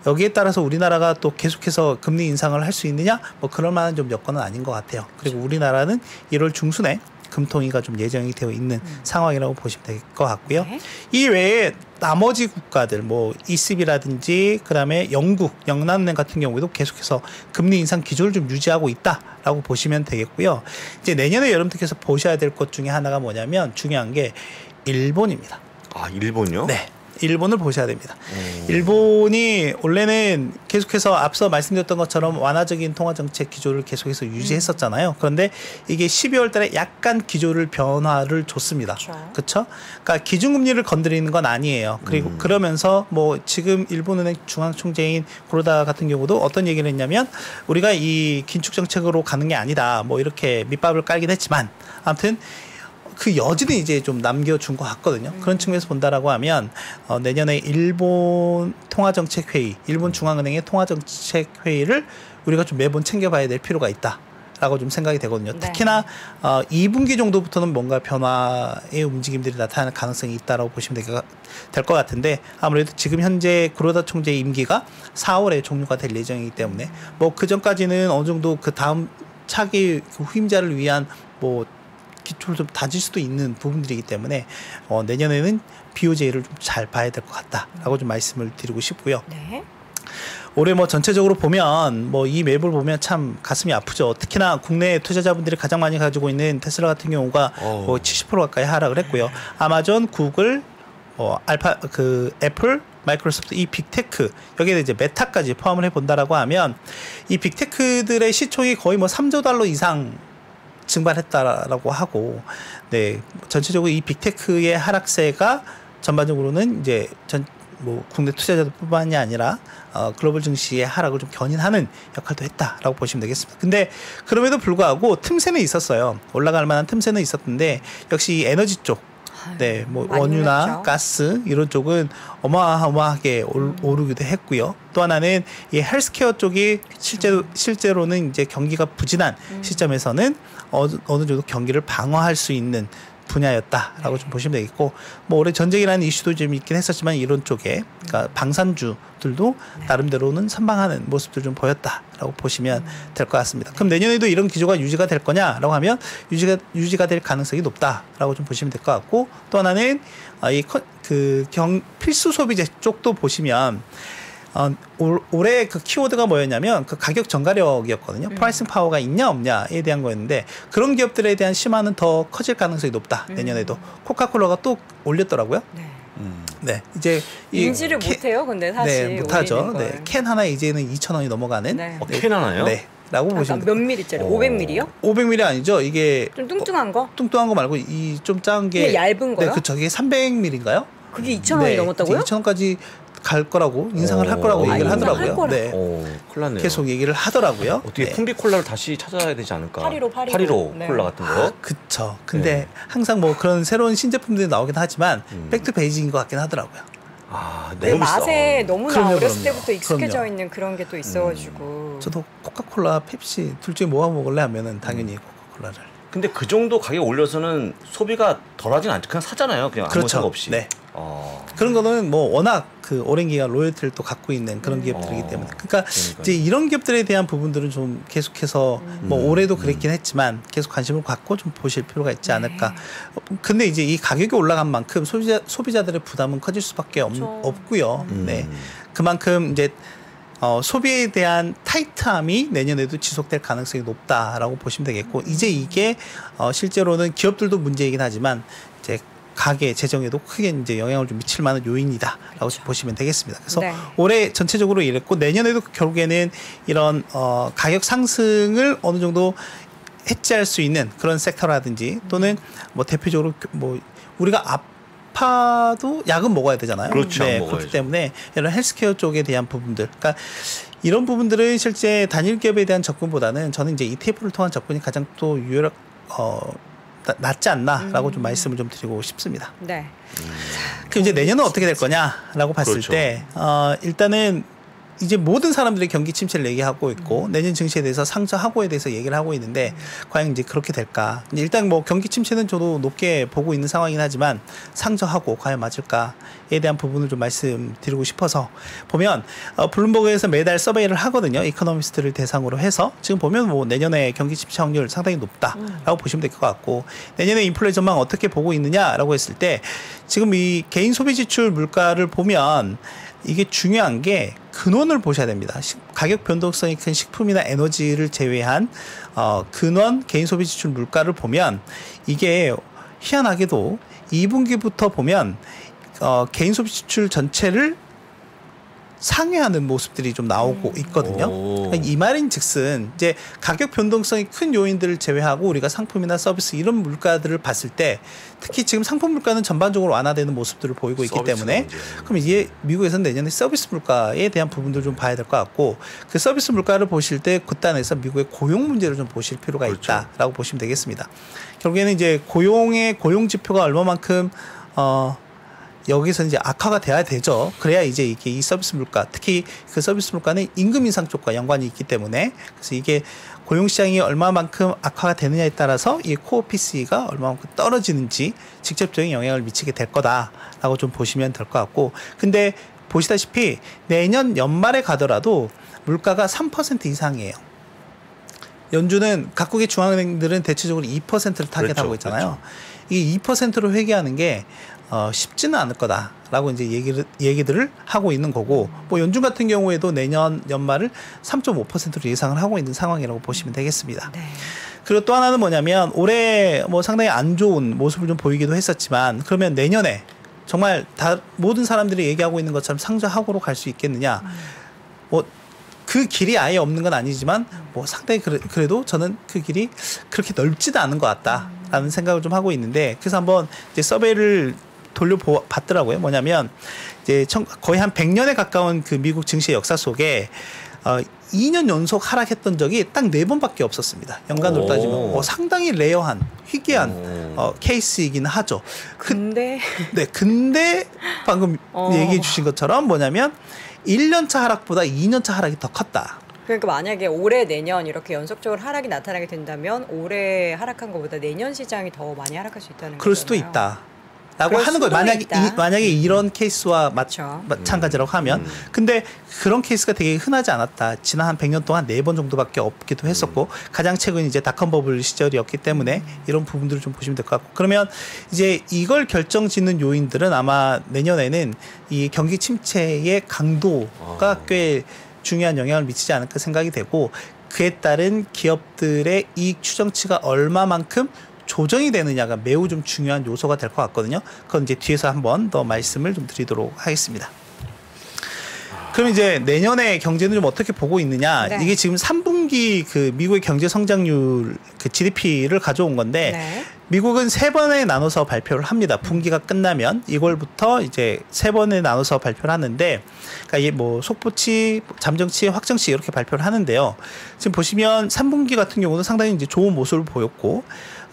여기에 따라서 우리나라가 또 계속해서 금리 인상을 할 수 있느냐? 뭐 그럴 만한 좀 여건은 아닌 것 같아요. 그리고 우리나라는 1월 중순에 금통위가 좀 예정이 되어 있는 상황이라고 보시면 될 것 같고요. 이 외에 나머지 국가들 뭐 ECB라든지 그다음에 영남은행 같은 경우에도 계속해서 금리 인상 기조를 좀 유지하고 있다라고 보시면 되겠고요. 이제 내년에 여러분들께서 보셔야 될 것 중에 하나가 뭐냐면 중요한 게 일본입니다. 아, 일본요? 네. 일본을 보셔야 됩니다. 일본이 원래는 계속해서 앞서 말씀드렸던 것처럼 완화적인 통화정책 기조를 계속해서 유지했었잖아요. 그런데 이게 12월 달에 약간 기조를 변화를 줬습니다. 그렇죠? 그러니까 기준금리를 건드리는 건 아니에요. 그리고 그러면서 뭐 지금 일본은행 중앙총재인 고로다 같은 경우도 어떤 얘기를 했냐면 우리가 이 긴축정책으로 가는 게 아니다. 뭐 이렇게 밑밥을 깔긴 했지만 아무튼 그 여지는 이제 좀 남겨준 것 같거든요. 그런 측면에서 본다라고 하면 내년에 일본 통화정책회의, 일본 중앙은행의 통화정책회의를 우리가 좀 매번 챙겨봐야 될 필요가 있다라고 좀 생각이 되거든요. 네. 특히나 2분기 정도부터는 뭔가 변화의 움직임들이 나타나는 가능성이 있다라고 보시면 될 것 같은데 아무래도 지금 현재 구로다 총재의 임기가 4월에 종료가 될 예정이기 때문에 뭐 그 전까지는 어느 정도 그 다음 차기 후임자를 위한 뭐 기초를 좀 다질 수도 있는 부분들이기 때문에 내년에는 BOJ를 좀 잘 봐야 될 것 같다라고 좀 말씀을 드리고 싶고요. 네. 올해 뭐 전체적으로 보면 뭐 이 맵을 보면 참 가슴이 아프죠. 특히나 국내 투자자분들이 가장 많이 가지고 있는 테슬라 같은 경우가 뭐 70% 가까이 하락을 했고요. 아마존, 구글, 애플, 마이크로소프트 이 빅테크 여기에 이제 메타까지 포함을 해본다라고 하면 이 빅테크들의 시총이 거의 뭐 3조 달러 이상 증발했다라고 하고, 네, 전체적으로 이 빅테크의 하락세가 전반적으로는 이제 뭐 국내 투자자들뿐만이 아니라 글로벌 증시의 하락을 좀 견인하는 역할도 했다라고 보시면 되겠습니다. 근데 그럼에도 불구하고 틈새는 있었어요. 올라갈 만한 틈새는 있었는데 역시 이 에너지 쪽, 네, 뭐 원유나 올랐죠. 가스 이런 쪽은 어마어마하게 오르기도 했고요. 또 하나는 이 헬스케어 쪽이 실제로는 이제 경기가 부진한 시점에서는 어느 정도 경기를 방어할 수 있는 분야였다라고 좀 보시면 되겠고, 뭐 올해 전쟁이라는 이슈도 좀 있긴 했었지만 이런 쪽에 그러니까 방산주들도 나름대로는 선방하는 모습들 좀 보였다라고 보시면 될 것 같습니다. 그럼 내년에도 이런 기조가 유지가 될 거냐라고 하면 유지가 될 가능성이 높다라고 좀 보시면 될 것 같고, 또 하나는 필수 소비재 쪽도 보시면 올해 그 키워드가 뭐였냐면 그 가격 전가력이었거든요. 프라이싱 파워가 있냐 없냐에 대한 거였는데 그런 기업들에 대한 심화는 더 커질 가능성이 높다. 내년에도 코카콜라가 또 올렸더라고요. 네, 이제 인지를 못해요. 근데 사실 네, 못하죠. 올리는 네, 걸. 캔 하나에 이제는 2,000원이 넘어가는. 네. 캔 하나요? 네. 라고 보시면 몇 밀리짜리? 500밀리요? 500ml 아니죠. 이게 좀 뚱뚱한 거? 뚱뚱한 거 말고 이 좀 작은 게 이게 얇은 거요? 네, 그렇죠. 이게 300ml인가요? 그게 2,000원이 넘었다고요? 2,000원까지 갈 거라고 인상을 할 거라고 얘기를 인상할 하더라고요. 거라. 네. 큰일 났네요. 계속 얘기를 하더라고요. 어떻게 네. 풍비 콜라를 다시 찾아야 되지 않을까? 815 네. 콜라 같은 거. 그쵸. 근데 네. 항상 뭐 그런 새로운 신제품들이 나오긴 하지만 백투 베이직인 것 같긴 하더라고요. 내 너무 비싸. 맛에 너무나 그럼요, 어렸을 그럼요. 때부터 익숙해져 그럼요. 있는 그런 게 또 있어가지고. 저도 코카콜라, 펩시 둘 중에 뭐 먹을래 하면은 당연히 코카콜라를. 근데 그 정도 가격 올려서는 소비가 덜하진 않죠. 그냥 사잖아요. 그냥 아무 그렇죠. 생각 없이. 네. 그런 거는 뭐 워낙 그 오랜 기간 로열티를 또 갖고 있는 그런 기업들이기 때문에 그러니까 이제 이런 기업들에 대한 부분들은 좀 계속해서 뭐 올해도 그랬긴 했지만 계속 관심을 갖고 좀 보실 필요가 있지 않을까. 근데 이제 이 가격이 올라간 만큼 소비자들의 부담은 커질 수밖에 없고요. 네, 그만큼 이제 소비에 대한 타이트함이 내년에도 지속될 가능성이 높다라고 보시면 되겠고, 이제 이게 실제로는 기업들도 문제이긴 하지만 이제 가계 재정에도 크게 이제 영향을 좀 미칠 만한 요인이다라고 좀 보시면 되겠습니다. 그래서 네. 올해 전체적으로 이랬고 내년에도 결국에는 이런 가격 상승을 어느 정도 해지할 수 있는 그런 섹터라든지 또는 뭐 대표적으로 뭐 우리가 아파도 약은 먹어야 되잖아요. 그렇죠. 네, 먹어야죠. 그렇기 때문에 이런 헬스케어 쪽에 대한 부분들, 그러니까 이런 부분들은 실제 단일 기업에 대한 접근보다는 저는 이제 ETF를 통한 접근이 가장 또 낫지 않나라고 좀 말씀을 좀 드리고 싶습니다. 네. 그럼 이제 내년은 어떻게 될 거냐라고 봤을 그렇죠. 때 일단은 이제 모든 사람들이 경기 침체를 얘기하고 있고 내년 증시에 대해서 상저 하고에 대해서 얘기를 하고 있는데 과연 이제 그렇게 될까? 일단 뭐 경기 침체는 저도 높게 보고 있는 상황이긴 하지만 상저하고 과연 맞을까에 대한 부분을 좀 말씀드리고 싶어서 보면 블룸버그에서 매달 서베이를 하거든요. 이코노미스트를 대상으로 해서 지금 보면 뭐 내년에 경기 침체 확률 상당히 높다라고 보시면 될 것 같고, 내년에 인플레 전망 어떻게 보고 있느냐라고 했을 때 지금 이 개인 소비 지출 물가를 보면 이게 중요한 게 근원을 보셔야 됩니다. 가격 변동성이 큰 식품이나 에너지를 제외한 근원 개인 소비 지출 물가를 보면 이게 희한하게도 2분기부터 보면 개인 소비 지출 전체를 상회하는 모습들이 좀 나오고 있거든요. 그러니까 이 말인즉슨 이제 가격 변동성이 큰 요인들을 제외하고 우리가 상품이나 서비스 이런 물가들을 봤을 때 특히 지금 상품 물가는 전반적으로 완화되는 모습들을 보이고 있기 때문에 그럼 이게 미국에서는 내년에 서비스 물가에 대한 부분들을 좀 봐야 될 것 같고 그 서비스 물가를 보실 때 그단에서 미국의 고용 문제를 좀 보실 필요가 있다라고 보시면 되겠습니다. 결국에는 이제 고용 지표가 얼마만큼 여기서 이제 악화가 돼야 되죠. 그래야 이제 이게 이 서비스 물가, 특히 그 서비스 물가는 임금 인상 쪽과 연관이 있기 때문에 그래서 이게 고용 시장이 얼마만큼 악화가 되느냐에 따라서 이 코어 PCE가 얼마만큼 떨어지는지 직접적인 영향을 미치게 될 거다라고 좀 보시면 될 것 같고, 근데 보시다시피 내년 연말에 가더라도 물가가 3% 이상이에요. 연준은 각국의 중앙은행들은 대체적으로 2%를 타겟하고 있잖아요. 이 2%로 회귀하는 게 쉽지는 않을 거다라고 이제 얘기들을 하고 있는 거고, 뭐 연준 같은 경우에도 내년 연말을 3.5%로 예상을 하고 있는 상황이라고 보시면 되겠습니다. 네. 그리고 또 하나는 뭐냐면 올해 뭐 상당히 안 좋은 모습을 좀 보이기도 했었지만 그러면 내년에 정말 다 모든 사람들이 얘기하고 있는 것처럼 상저하고로 갈 수 있겠느냐? 뭐 그 길이 아예 없는 건 아니지만 뭐 상당히 그래도 저는 그 길이 그렇게 넓지도 않은 것 같다라는 생각을 좀 하고 있는데, 그래서 한번 이제 서베이를 돌려봤더라고요. 뭐냐면 이제 거의 한 100년에 가까운 그 미국 증시의 역사 속에 2년 연속 하락했던 적이 딱 4번밖에 없었습니다. 연간으로 따지면 상당히 레어한 희귀한 케이스이긴 하죠. 근데 방금 얘기해 주신 것처럼 뭐냐면 1년차 하락보다 2년차 하락이 더 컸다. 그러니까 만약에 올해 내년 이렇게 연속적으로 하락이 나타나게 된다면 올해 하락한 것보다 내년 시장이 더 많이 하락할 수 있다는 거잖아요. 그럴 수도 있다. 라고 하는 거예요. 만약에 이런 케이스와 마찬가지라고 하면. 근데 그런 케이스가 되게 흔하지 않았다. 지난 한 100년 동안 4번 정도밖에 없기도 했었고, 가장 최근 이제 닷컴 버블 시절이었기 때문에 이런 부분들을 좀 보시면 될 것 같고, 그러면 이제 이걸 결정짓는 요인들은 아마 내년에는 이 경기 침체의 강도가 꽤 중요한 영향을 미치지 않을까 생각이 되고, 그에 따른 기업들의 이익 추정치가 얼마만큼 조정이 되느냐가 매우 좀 중요한 요소가 될 것 같거든요. 그건 이제 뒤에서 한번 더 말씀을 좀 드리도록 하겠습니다. 그럼 이제 내년에 경제는 좀 어떻게 보고 있느냐? 네. 이게 지금 3분기 그 미국의 경제 성장률 그 GDP를 가져온 건데, 네. 미국은 3번에 나눠서 발표를 합니다. 분기가 끝나면 이걸부터 이제 3번에 나눠서 발표를 하는데, 그러니까 이게 뭐 속보치, 잠정치, 확정치 이렇게 발표를 하는데요. 지금 보시면 3분기 같은 경우는 상당히 이제 좋은 모습을 보였고,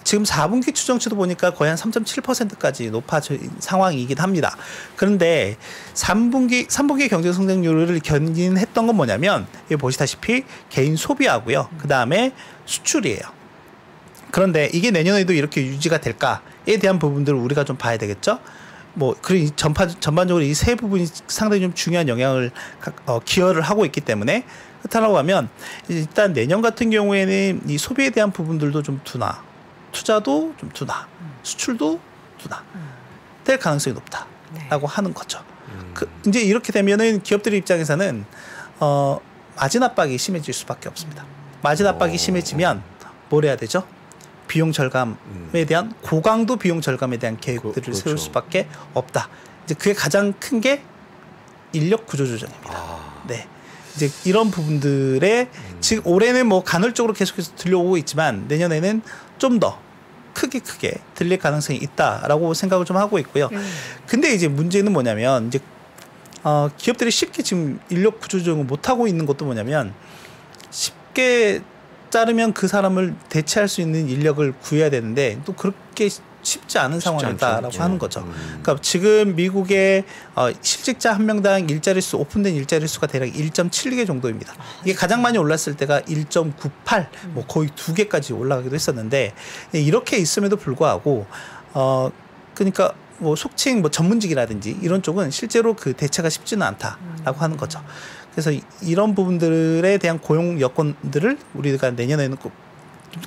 지금 4분기 추정치도 보니까 거의 한 3.7%까지 높아진 상황이긴 합니다. 그런데 3분기 경제 성장률을 견인했던 건 뭐냐면, 여기 보시다시피 개인 소비하고요. 그 다음에 수출이에요. 그런데 이게 내년에도 이렇게 유지가 될까에 대한 부분들을 우리가 좀 봐야 되겠죠. 뭐 그리고 전반적으로 이 세 부분이 상당히 좀 중요한 영향을 기여를 하고 있기 때문에, 그렇다고 하면 일단 내년 같은 경우에는 이 소비에 대한 부분들도 좀 둔화, 투자도 좀 둔화, 수출도 둔화 될 가능성이 높다라고 하는 거죠. 이제 이렇게 되면은 기업들 입장에서는 마진 압박이 심해질 수밖에 없습니다. 마진 압박이 심해지면 뭘 해야 되죠? 비용 절감에 대한 고강도 비용 절감에 대한 계획들을 세울 수밖에 없다. 이제 그게 가장 큰 게 인력 구조 조정입니다. 네. 이제 이런 부분들에 지금 올해는 뭐 간헐적으로 계속해서 들려오고 있지만 내년에는 좀 더 크게 들릴 가능성이 있다라고 생각을 좀 하고 있고요. 근데 이제 문제는 뭐냐면 이제 기업들이 쉽게 지금 인력 구조 조정을 못 하고 있는 것도 뭐냐면, 쉽게 자르면 그 사람을 대체할 수 있는 인력을 구해야 되는데 또 그렇게 쉽지 않은 상황이다라고 하는 거죠. 그러니까 지금 미국의 실직자 한 명당 일자리 수, 오픈된 일자리 수가 대략 1.7개 정도입니다. 이게 가장 많이 올랐을 때가 1.98, 뭐 거의 2개까지 올라가기도 했었는데, 이렇게 있음에도 불구하고 그러니까 뭐 속칭 뭐 전문직이라든지 이런 쪽은 실제로 그 대체가 쉽지는 않다라고 하는 거죠. 그래서 이런 부분들에 대한 고용 여건들을 우리가 내년에는 꼭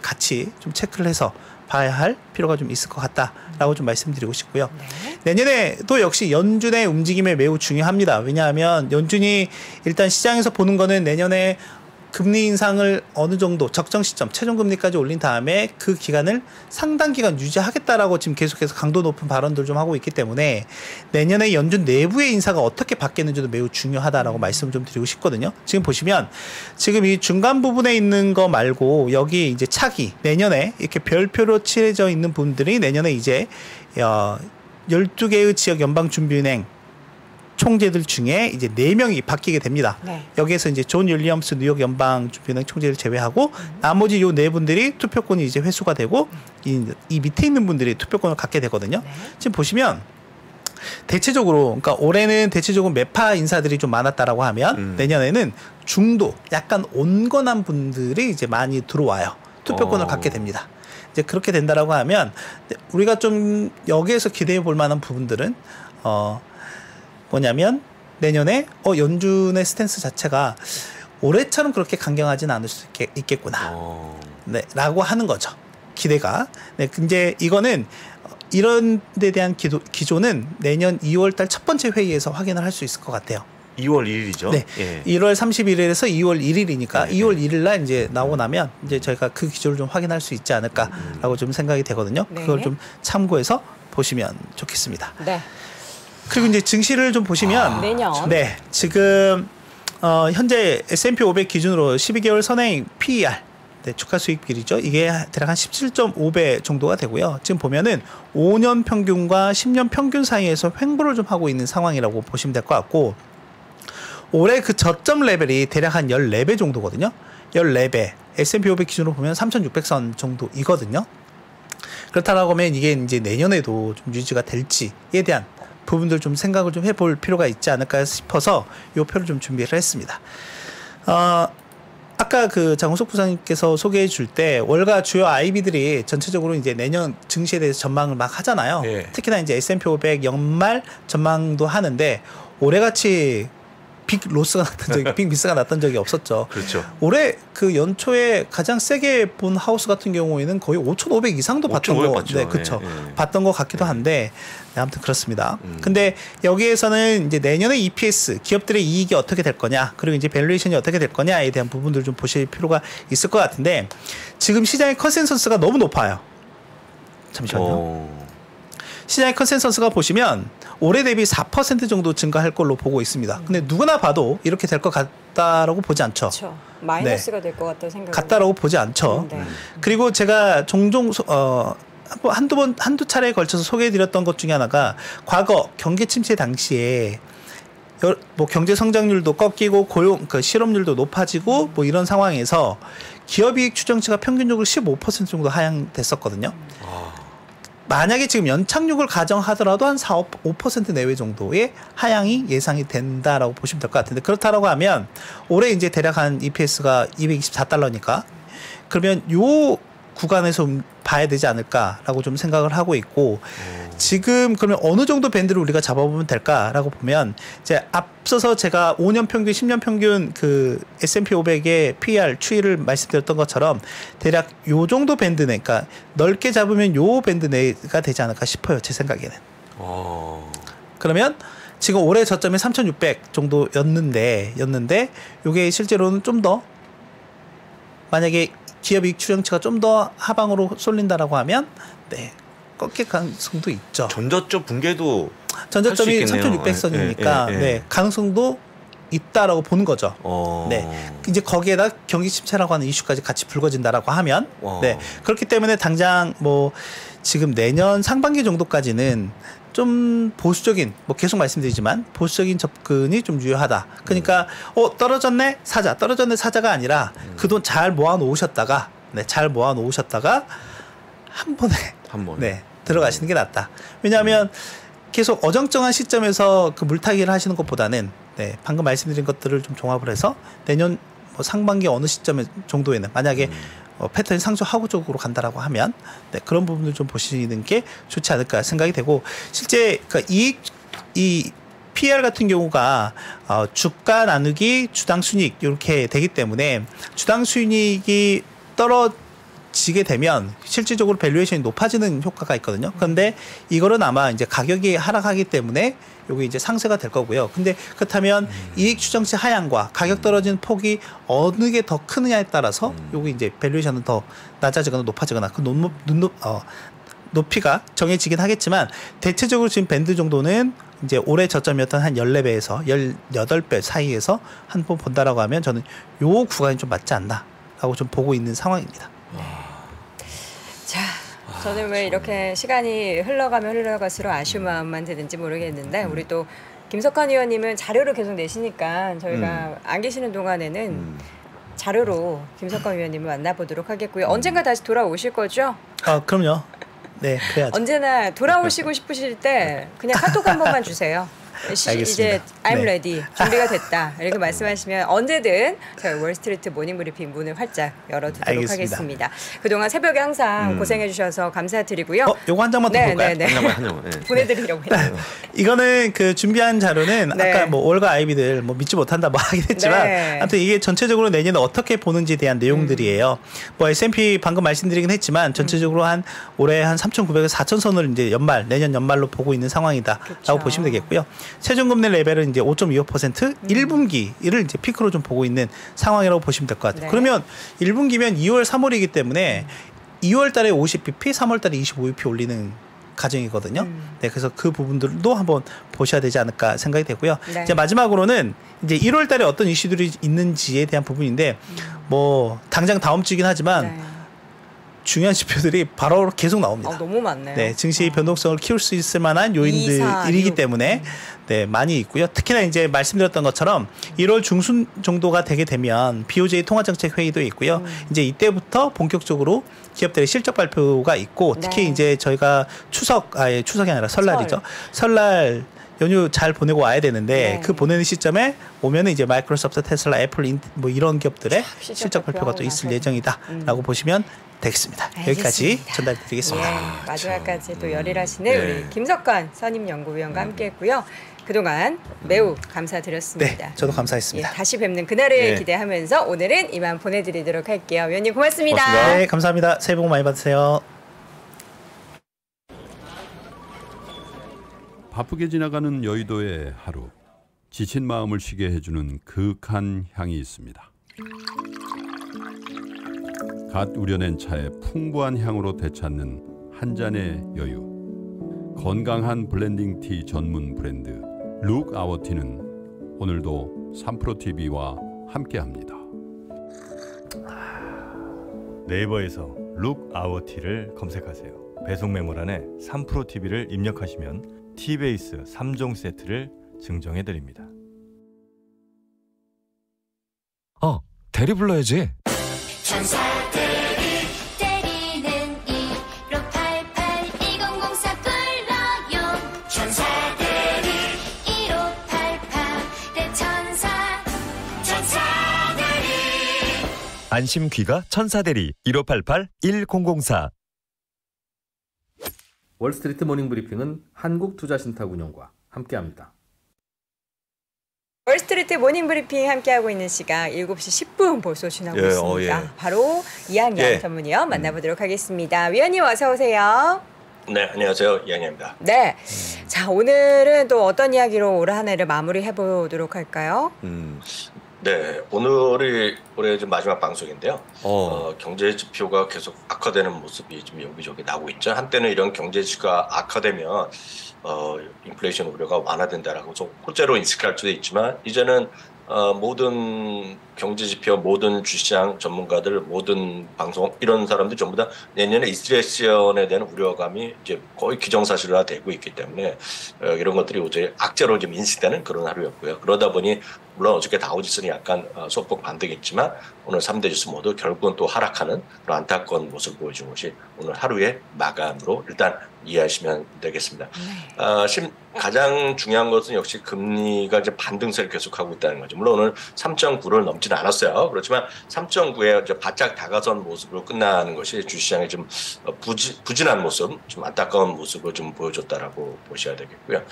같이 좀 체크를 해서 봐야 할 필요가 좀 있을 것 같다라고 좀 말씀드리고 싶고요. 네. 내년에도 역시 연준의 움직임이 매우 중요합니다. 왜냐하면 연준이 일단 시장에서 보는 거는 내년에 금리 인상을 어느 정도 적정 시점 최종 금리까지 올린 다음에 그 기간을 상당 기간 유지하겠다라고 지금 계속해서 강도 높은 발언들 좀 하고 있기 때문에 내년에 연준 내부의 인사가 어떻게 바뀌는지도 매우 중요하다라고 말씀을 좀 드리고 싶거든요. 지금 보시면 지금 이 중간 부분에 있는 거 말고 여기 이제 차기 내년에 이렇게 별표로 칠해져 있는 분들이 내년에 이제 12개의 지역 연방준비은행 총재들 중에 이제 4명이 바뀌게 됩니다. 네. 여기에서 이제 존 윌리엄스 뉴욕 연방준비은행 총재를 제외하고 나머지 요 4분들이 투표권이 이제 회수가 되고 이 밑에 있는 분들이 투표권을 갖게 되거든요. 네. 지금 보시면 대체적으로 그러니까 올해는 대체적으로 매파 인사들이 좀 많았다라고 하면 내년에는 중도 약간 온건한 분들이 이제 많이 들어와요. 투표권을 갖게 됩니다. 이제 그렇게 된다라고 하면 우리가 좀 여기에서 기대해 볼 만한 부분들은 뭐냐면 내년에 연준의 스탠스 자체가 올해처럼 그렇게 강경하진 않을 수 있겠구나. 네, 라고 하는 거죠. 기대가. 네, 이제 이거는 이런 데 대한 기조는 내년 2월 달 첫 번째 회의에서 확인을 할 수 있을 것 같아요. 2월 1일이죠. 네. 예. 1월 31일에서 2월 1일이니까 네, 2월 1일 날 이제 나오고 나면 이제 저희가 그 기조를 좀 확인할 수 있지 않을까라고 좀 생각이 되거든요. 네. 그걸 좀 참고해서 보시면 좋겠습니다. 네. 그리고 이제 증시를 좀 보시면 내년. 네, 지금 현재 S&P 500 기준으로 12개월 선행 PER 네, 주가 수익 비율이죠. 이게 대략 한 17.5배 정도가 되고요. 지금 보면은 5년 평균과 10년 평균 사이에서 횡보를 좀 하고 있는 상황이라고 보시면 될 것 같고 올해 그 저점 레벨이 대략 한 14배 정도거든요. 14배. S&P 500 기준으로 보면 3,600선 정도이거든요. 그렇다라고 하면 이게 이제 내년에도 좀 유지가 될지에 대한 부분들 좀 생각을 좀 해볼 필요가 있지 않을까 싶어서 이 표를 좀 준비를 했습니다. 아까 그 장우석 부장님께서 소개해 줄 때 월가 주요 IB들이 전체적으로 이제 내년 증시에 대해서 전망을 막 하잖아요. 예. 특히나 이제 S&P 500 연말 전망도 하는데 올해같이 빅 로스가 났던 적이 빅 미스가 났던 적이 없었죠. 그렇죠. 올해 그 연초에 가장 세게 본 하우스 같은 경우에는 거의 5,500 이상도 봤던 5,500 거, 봤죠. 네, 그렇죠. 예. 봤던 것 같기도 한데 네, 아무튼 그렇습니다. 근데 여기에서는 이제 내년에 EPS 기업들의 이익이 어떻게 될 거냐, 그리고 이제 밸류에이션이 어떻게 될 거냐에 대한 부분들 좀 보실 필요가 있을 것 같은데 지금 시장의 컨센서스가 너무 높아요. 잠시만요. 시장의 컨센서스가 보시면 올해 대비 4% 정도 증가할 걸로 보고 있습니다. 근데 누구나 봐도 이렇게 될 것 같다라고 보지 않죠. 그렇죠. 마이너스가 될 것 같다 생각. 같다라고 보지 않죠. 네. 그리고 제가 종종 한두 차례에 걸쳐서 소개해드렸던 것 중에 하나가 과거 경기 침체 당시에 뭐 경제 성장률도 꺾이고 고용 그 실업률도 높아지고 뭐 이런 상황에서 기업이익 추정치가 평균적으로 15% 정도 하향됐었거든요. 만약에 지금 연착륙을 가정하더라도 한 5% 내외 정도의 하향이 예상이 된다라고 보시면 될 것 같은데 그렇다라고 하면 올해 이제 대략 한 EPS가 224달러니까 그러면 요 구간에서 봐야 되지 않을까라고 좀 생각을 하고 있고 지금 그러면 어느 정도 밴드를 우리가 잡아보면 될까라고 보면 이제 앞서서 제가 5년 평균, 10년 평균 그 S&P 500의 PER 추이를 말씀드렸던 것처럼 대략 요 정도 밴드네, 그러니까 넓게 잡으면 요 밴드 내가 되지 않을까 싶어요, 제 생각에는. 그러면 지금 올해 저점이 3,600 정도였는데 요게 실제로는 좀 더 만약에 기업이익 추정치가 좀 더 하방으로 쏠린다라고 하면 네, 꺾일 가능성도 있죠. 전저점 붕괴도 전저점이 3,600선이니까 예. 네, 가능성도 있다라고 보는 거죠. 네, 이제 거기에다 경기 침체라고 하는 이슈까지 같이 불거진다라고 하면 네, 그렇기 때문에 당장 뭐 지금 내년 상반기 정도까지는 좀 보수적인, 뭐 계속 말씀드리지만 보수적인 접근이 좀 유효하다. 그러니까 떨어졌네 사자, 떨어졌네 사자가 아니라 그 돈 잘 모아 놓으셨다가 한 번에 네, 들어가시는 게 낫다. 왜냐하면 계속 어정쩡한 시점에서 그 물타기를 하시는 것보다는 네, 방금 말씀드린 것들을 좀 종합을 해서 내년 뭐 상반기 어느 시점 정도에는 만약에 패턴이 상승 하구 쪽으로 간다라고 하면 네, 그런 부분을 좀 보시는 게 좋지 않을까 생각이 되고 실제 그러니까 이 PER 같은 경우가 주가 나누기 주당 순이익 이렇게 되기 때문에 주당 순이익이 떨어지게 되면 실질적으로 밸류에이션이 높아지는 효과가 있거든요. 그런데 이거는 아마 이제 가격이 하락하기 때문에 요게 이제 상쇄가 될 거고요. 근데 그렇다면 이익 추정치 하향과 가격 떨어지는 폭이 어느 게 더 크느냐에 따라서 요게 이제 밸류에이션은 더 낮아지거나 높아지거나 그 높이가 정해지긴 하겠지만 대체적으로 지금 밴드 정도는 이제 올해 저점이었던 한 14배에서 18배 사이에서 한 번 본다라고 하면 저는 요 구간이 좀 맞지 않나라고 좀 보고 있는 상황입니다. 자, 저는 왜 이렇게 시간이 흘러가면 흘러갈수록 아쉬운 마음만 드는지 모르겠는데 우리 또 김석환 의원님은 자료를 계속 내시니까 저희가 안 계시는 동안에는 자료로 김석환 의원님을 만나보도록 하겠고요. 언젠가 다시 돌아오실 거죠? 그럼요. 네, 그래야죠. 언제나 돌아오시고 싶으실 때 그냥 카톡 한 번만 주세요. 이제 I'm ready, 준비가 됐다 이렇게 말씀하시면 언제든 저희 월스트리트 모닝브리핑 문을 활짝 열어두도록 하겠습니다. 그동안 새벽에 항상 고생해 주셔서 감사드리고요. 요거 한 장만 더 볼까요? 네. 한 장만. 보내드리려고 해요. 이거는 그 준비한 자료는 네. 아까 뭐 올가 아이비들 뭐 믿지 못한다 뭐 하긴 했지만 네. 아무튼 이게 전체적으로 내년에 어떻게 보는지에 대한 내용들이에요. 뭐 S&P 방금 말씀드리긴 했지만 전체적으로 한 올해 한 3,900에서 4,000선을 이제 내년 연말로 보고 있는 상황이다라고 그쵸. 보시면 되겠고요. 최종금리 레벨은 이제 5.25% 1분기를 이제 피크로 좀 보고 있는 상황이라고 보시면 될 것 같아요. 네. 그러면 1분기면 2월, 3월이기 때문에 2월 달에 50bp, 3월 달에 25bp 올리는 가정이거든요. 네, 그래서 그 부분들도 한번 보셔야 되지 않을까 생각이 되고요. 네. 이제 마지막으로는 이제 1월 달에 어떤 이슈들이 있는지에 대한 부분인데 뭐 당장 다음 주이긴 하지만 네. 중요한 지표들이 바로 계속 나옵니다. 너무 많네요. 네, 증시 변동성을 키울 수 있을 만한 요인들이기 때문에 네, 많이 있고요. 특히나 이제 말씀드렸던 것처럼 1월 중순 정도가 되게 되면 BOJ 통화정책 회의도 있고요. 이제 이때부터 본격적으로 기업들의 실적 발표가 있고 특히 네. 이제 저희가 추석이 아니라 설날이죠. 설날 연휴 잘 보내고 와야 되는데 네. 그 보내는 시점에 오면은 이제 마이크로소프트, 테슬라, 애플 뭐 이런 기업들의 실적 발표가 또 있을 예정이다라고 보시면 되겠습니다. 여기까지 알겠습니다. 전달드리겠습니다. 예, 마지막까지 또 열일하시는 우리 김석환 선임연구위원과 함께했고요. 그동안 매우 감사드렸습니다. 네, 저도 감사했습니다. 예, 다시 뵙는 그날을 네. 기대하면서 오늘은 이만 보내드리도록 할게요. 위원님 고맙습니다. 고맙습니다. 네, 감사합니다. 새해 복 많이 받으세요. 바쁘게 지나가는 여의도의 하루, 지친 마음을 쉬게 해주는 그윽한 향이 있습니다. 갓 우려낸 차의 풍부한 향으로 되찾는 한 잔의 여유. 건강한 블렌딩 티 전문 브랜드 룩 아워 티는 오늘도 3프로TV와 함께합니다. 네이버에서 룩 아워 티를 검색하세요. 배송 메모란에 3프로TV를 입력하시면 티베이스 3종 세트를 증정해드립니다. 대리 불러야지. 천사들이 때리는 1588 2004 불러요. 천사들이 1588 대천사 천사들이 안심 귀가 천사대리 1588 1004. 월스트리트 모닝브리핑은 한국투자신탁운용과 함께합니다. 월스트리트 모닝브리핑 함께하고 있는 시각 7시 10분 벌써 지나고 예, 있습니다. 바로 이한영 전문위원 만나보도록 하겠습니다. 위원님 어서 오세요. 네, 안녕하세요. 이한영입니다. 네, 자 오늘은 또 어떤 이야기로 올 한 해를 마무리해 보도록 할까요? 네, 오늘이 올해 좀 마지막 방송인데요. 경제 지표가 계속 악화되는 모습이 좀 여기저기 나오고 있죠. 한때는 이런 경제 지표가 악화되면 인플레이션 우려가 완화된다라고 호재로 인식할 수도 있지만 이제는 모든 경제 지표, 모든 주시장 전문가들, 모든 방송 이런 사람들 전부 다 내년에 인플레이션에 대한 우려감이 이제 거의 기정사실화되고 있기 때문에 이런 것들이 어제 악재로 좀 인식되는 그런 하루였고요. 그러다 보니 물론 어저께 다우지수는 약간 소폭 반등했지만 오늘 3대 지수 모두 결국은 또 하락하는 그런 안타까운 모습을 보여준 것이 오늘 하루의 마감으로 일단 이해하시면 되겠습니다. 가장 중요한 것은 역시 금리가 이제 반등세를 계속하고 있다는 거죠. 물론 오늘 3.9를 넘지는 않았어요. 그렇지만 3.9에 이제 바짝 다가선 모습으로 끝나는 것이 주시장의 좀 부진한 모습, 좀 안타까운 모습을 좀 보여줬다라고 보셔야 되겠고요.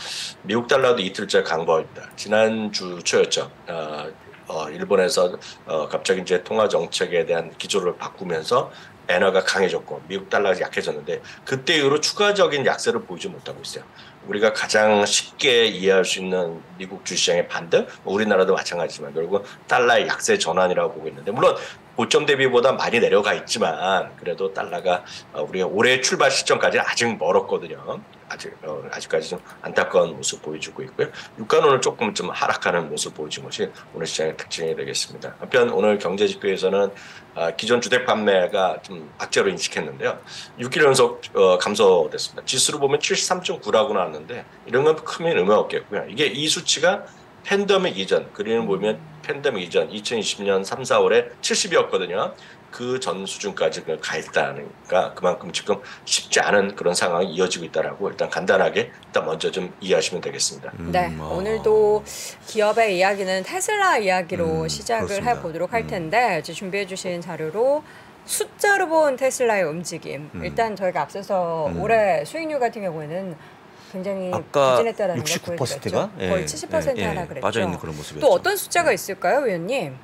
미국 달러도 이틀째 강보입니다. 지난주 초였죠. 일본에서 갑자기 이제 통화 정책에 대한 기조를 바꾸면서 엔화가 강해졌고 미국 달러가 약해졌는데 그때 이후로 추가적인 약세를 보이지 못하고 있어요. 우리가 가장 쉽게 이해할 수 있는 미국 주시장의 반등, 우리나라도 마찬가지지만 결국은 달러의 약세 전환이라고 보고 있는데 물론 고점 대비보다 많이 내려가 있지만 그래도 달러가 우리가 올해 출발 시점까지는 아직 멀었거든요. 아직까지 좀 안타까운 모습 보여주고 있고요. 유가는 오늘 조금 좀 하락하는 모습 보여준 것이 오늘 시장의 특징이 되겠습니다. 한편 오늘 경제 지표에서는 기존 주택 판매가 좀 악재로 인식했는데요. 6일 연속 감소됐습니다. 지수로 보면 73.9라고 나왔는데 이런 건 크면 의미 없겠고요. 이게 이 수치가 팬데믹 이전, 그림을 보면 팬데믹 이전 2020년 3, 4월에 70이었거든요. 그 전 수준까지 가 있다니까 그만큼 지금 쉽지 않은 그런 상황이 이어지고 있다라고 일단 간단하게 일단 먼저 좀 이해하시면 되겠습니다. 네, 오늘도 기업의 이야기는 테슬라 이야기로 시작을 그렇습니다. 해보도록 할 텐데 이제 준비해 주신 자료로 숫자로 본 테슬라의 움직임. 일단 저희가 앞서서 올해 수익률 같은 경우에는 굉장히 아까 부진했다라는 걸 69%가 보여드렸죠. 거의 70% 하나 그랬죠. 빠져 있는 그런 모습이었죠. 또 어떤 숫자가 있을까요, 위원님?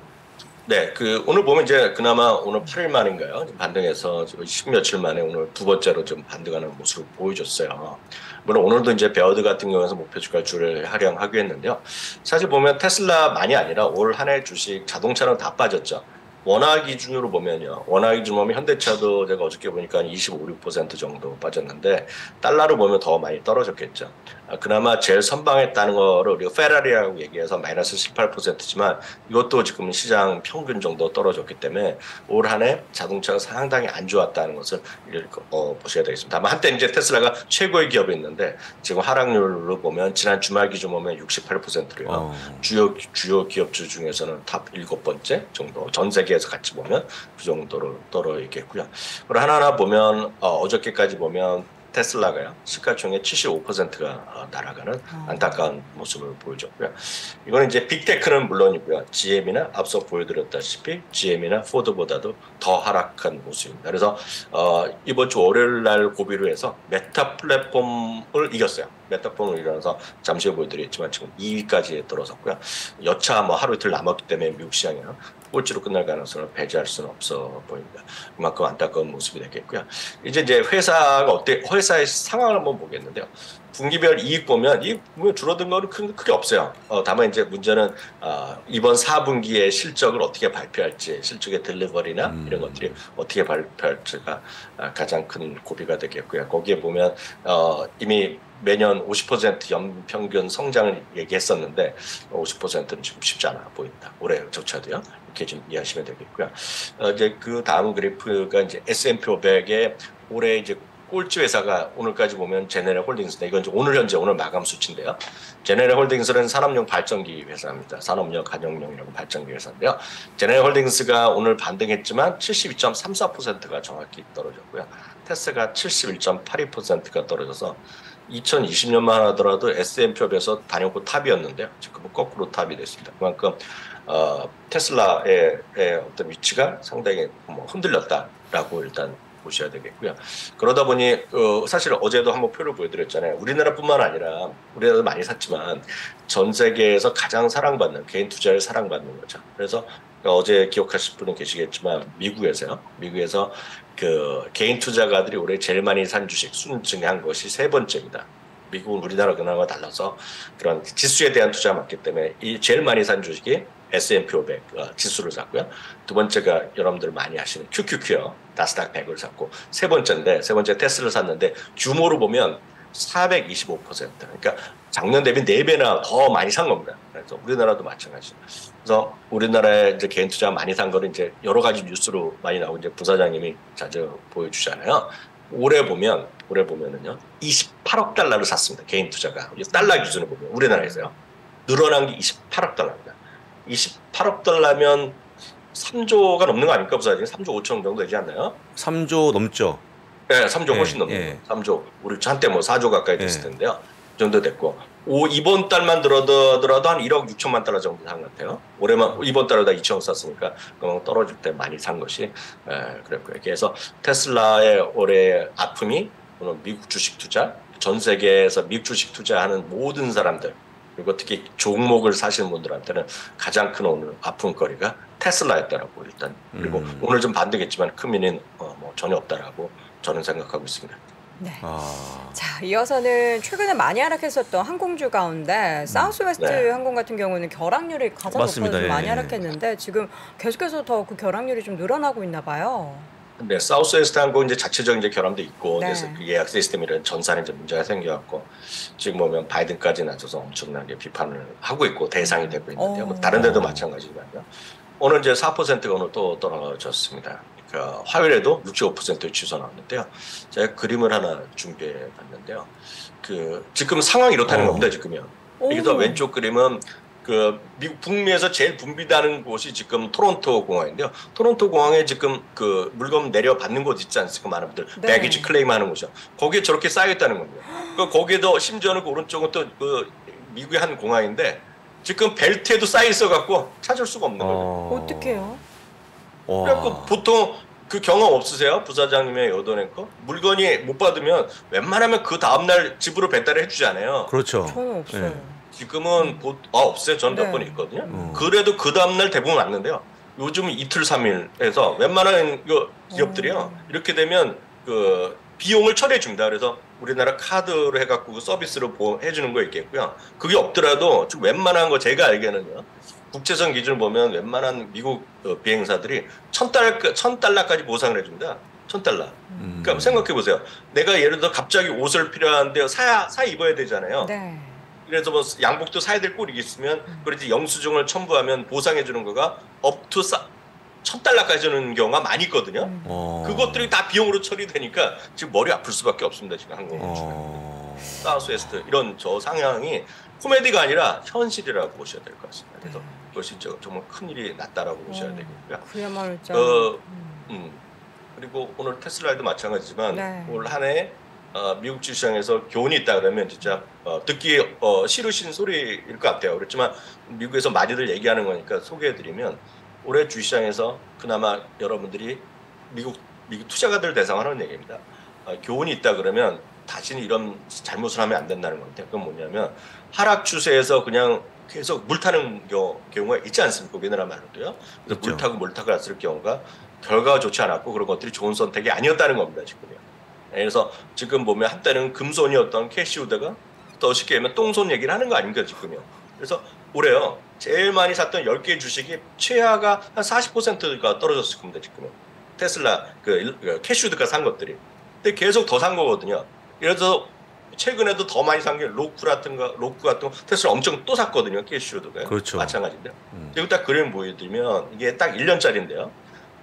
네, 오늘 보면 이제 그나마 오늘 8일 만인가요? 반등해서 10며칠 만에 오늘 두 번째로 좀 반등하는 모습을 보여줬어요. 물론 오늘도 이제 베어드 같은 경우에서 목표 주가주를 하향하기로 했는데요. 사실 보면 테슬라만이 아니라 올 한 해 주식 자동차는 다 빠졌죠. 원화 기준으로 보면요. 원화 기준으로 보면 현대차도 제가 어저께 보니까 25, 6% 정도 빠졌는데 달러로 보면 더 많이 떨어졌겠죠. 그나마 제일 선방했다는 거를 우리가 페라리라고 얘기해서 마이너스 18%지만 이것도 지금 시장 평균 정도 떨어졌기 때문에 올 한 해 자동차가 상당히 안 좋았다는 것을 보셔야 되겠습니다. 다만 한때 이제 테슬라가 최고의 기업이었는데 지금 하락률로 보면 지난 주말 기준 보면 68%로요. 주요 기업주 중에서는 탑 7번째 정도 전 세계에서 같이 보면 그 정도로 떨어 있겠고요. 그리고 하나하나 보면 어저께까지 보면 테슬라가요. 시가총액 75%가 날아가는 안타까운 모습을 보여줬고요. 이거는 이제 빅테크는 물론이고요. GM이나 앞서 보여드렸다시피 GM이나 포드보다도 더 하락한 모습입니다. 그래서 이번 주 월요일 날 고비로 해서 메타 플랫폼을 이겼어요. 메타 플랫폼을 이겨서 잠시 후에 보여드리겠지만 지금 2위까지 들어섰고요. 여차 하루 이틀 남았기 때문에 미국 시장이요. 꼴찌로 끝날 가능성을 배제할 수는 없어 보입니다. 그만큼 안타까운 모습이 되겠고요. 이제 회사가 회사의 상황을 한번 보겠는데요. 분기별 이익 보면 줄어든 거는 크게 없어요. 다만 이제 문제는 이번 4분기의 실적을 어떻게 발표할지, 실적의 딜리버리나 이런 것들이 어떻게 발표할지가 가장 큰 고비가 되겠고요. 거기에 보면 이미 매년 50% 연평균 성장을 얘기했었는데 50%는 지금 쉽지 않아 보인다. 올해조차도요. 이렇게 좀 이해하시면 되겠고요. 이제 그 다음 그래프가 이제 S&P 500의 올해 이제 꼴찌 회사가 오늘까지 보면 제네럴 홀딩스인데 이건 오늘 마감 수치인데요. 제네럴 홀딩스는 산업용 발전기 회사입니다. 산업용 가정용이라고 발전기 회사인데요. 제네럴 홀딩스가 오늘 반등했지만 72.34%가 정확히 떨어졌고요. 테스가 71.82%가 떨어져서 2020년만 하더라도 S&P 500에서 단연코 탑이었는데요. 지금은 거꾸로 탑이 됐습니다. 그만큼 테슬라의 어떤 위치가 상당히 흔들렸다라고 일단 보셔야 되겠고요. 그러다 보니 사실 어제도 한번 표를 보여드렸잖아요. 우리나라뿐만 아니라 우리나라도 많이 샀지만 전 세계에서 가장 사랑받는 개인 투자를 사랑받는 거죠. 그래서 어제 기억하실 분은 계시겠지만 미국에서 그 개인 투자가들이 올해 제일 많이 산 주식 순증한 것이 3번째입니다. 미국은 우리나라 그나마 달라서 그런 지수에 대한 투자가 많기 때문에 이 제일 많이 산 주식이 S&P 500 지수를 샀고요. 두 번째가 여러분들 많이 아시는 QQQ요. 나스닥 100을 샀고 세 번째 테슬라를 샀는데 규모로 보면 425%. 그러니까 작년 대비 4배나 더 많이 산 겁니다. 그래서 우리나라도 마찬가지입니다. 그래서 우리나라에 이제 개인 투자 많이 산 거는 이제 여러 가지 뉴스로 많이 나오고 이제 부사장님이 자주 보여주잖아요. 올해 보면은요 28억 달러를 샀습니다. 개인 투자가 달러 기준으로 보면 우리나라에서요 늘어난 게 28억 달러입니다. 28억 달러면 3조가 넘는 거 아닙니까, 부사장님? 3조 5천 정도 되지 않나요? 3조 넘죠. 네, 3조 훨씬 넘는 거. 3조. 우리 한때 4조 가까이 됐을 텐데요. 그 정도 됐고. 이번 달만 들어도 한 1억 6천만 달러 정도 산 것 같아요. 올해만 이번 달에 다 2천억 샀으니까 떨어질 때 많이 산 것이 그랬고요. 그래서 테슬라의 올해 아픔이 오늘 미국 주식 투자, 전 세계에서 미국 주식 투자하는 모든 사람들 그리고 특히 종목을 사시는 분들한테는 가장 큰 오늘 아픔거리가 테슬라였다라고 일단 그리고 오늘 좀 반등했지만 큰 민은 뭐 전혀 없다라고 저는 생각하고 있습니다. 네. 자, 이어서는 최근에 많이 하락했었던 항공주 가운데 사우스웨스트 네. 항공 같은 경우는 결항률이 가장 맞습니다. 높아서 좀 많이 예. 하락했는데 지금 계속해서 더 그 결항률이 좀 늘어나고 있나 봐요. 네, 사우스웨스트 항공 이제 자체적인 이제 결함도 있고 네. 그래서 그 예약 시스템이라는 전산에 이제 문제가 생겨갖고 지금 보면 바이든까지 나서서 엄청나게 비판을 하고 있고 대상이 되고 있는데요. 뭐 다른 데도 마찬가지지만요. 오늘 이제 4%가 오늘 또 떨어졌습니다. 그러니까 화요일에도 65% 취소 나왔는데요. 제가 그림을 하나 준비해 봤는데요. 그 지금 상황이 이렇다는 겁니다. 지금요. 여기서 왼쪽 그림은 그 미국 북미에서 제일 붐비다는 곳이 지금 토론토 공항인데요. 토론토 공항에 지금 그 물건 내려받는 곳 있지 않습니까? 많은 분들 네. 배기지 클레임하는 곳이요. 거기에 저렇게 쌓여있다는 겁니다. 그 거기에도 심지어는 그 오른쪽은 또 그 미국의 한 공항인데 지금 벨트에도 쌓여 있어갖고 찾을 수가 없는 거죠. 어떡해요? 그래갖고 보통 그 경험 없으세요? 부사장님의 여도랭커 물건이 못 받으면 웬만하면 그 다음날 집으로 배달을 해주잖아요. 그렇죠. 저는 없어요. 네. 지금은 없어요. 저는 몇 번 있거든요. 그래도 그 다음날 대부분 왔는데요. 요즘 이틀 3일에서 웬만한 기업들이요. 이렇게 되면 그 비용을 처리해 줍니다. 그래서 우리나라 카드로 해갖고 그 서비스로 해주는 거 있겠고요. 그게 없더라도 좀 웬만한 거 제가 알기에는요. 국제선 기준을 보면 웬만한 미국 비행사들이 $1,000까지 보상을 해줍니다. $1,000. 그러니까 생각해 보세요. 내가 예를 들어 갑자기 옷을 필요한데 사 입어야 되잖아요. 네. 그래서 뭐 양복도 사야 될 꼴이 있으면 그래서 영수증을 첨부하면 보상해 주는 거가 업투 $1,000까지 주는 경우가 많이 있거든요. 그것들이 다 비용으로 처리되니까 지금 머리 아플 수밖에 없습니다. 지금 항공업체가. 사우스웨스트 이런 저 상향이 코미디가 아니라 현실이라고 보셔야 될 것 같습니다. 그래서 그것이 정말 큰일이 났다라고 보셔야 되겠고요. 그야말로 진짜. 그리고 오늘 테슬라에도 마찬가지지만 네. 올 한 해 미국 주시장에서 교훈이 있다 그러면 진짜 듣기 싫으신 소리일 것 같아요. 그렇지만 미국에서 많이들 얘기하는 거니까 소개해드리면 올해 주시장에서 그나마 여러분들이 미국 투자가들 대상으로 하는 얘기입니다. 교훈이 있다 그러면 다시는 이런 잘못을 하면 안 된다는 건데 그건 뭐냐면 하락 추세에서 그냥 계속 물 타는 경우가 있지 않습니까? 우리나라 말로도요. 그래서 있죠. 물 타고 갔을 경우가 결과가 좋지 않았고 그런 것들이 좋은 선택이 아니었다는 겁니다. 지금요. 그래서 지금 보면 한때는 금손이었던 캐시우드가 또 쉽게 얘기하면 똥손 얘기를 하는 거 아닙니까? 지금요. 그래서 올해요. 제일 많이 샀던 10개 주식이 최하가 한 40%가 떨어졌을 겁니다. 지금은. 테슬라 그 캐시우드가 산 것들이. 근데 계속 더 산 거거든요. 그래서 최근에도 더 많이 산 게 로크 같은 거 테슬라 엄청 또 샀거든요. 캐시우드가. 그렇죠. 마찬가지인데요. 지금 딱 그림 보여드리면 이게 딱 1년짜리인데요.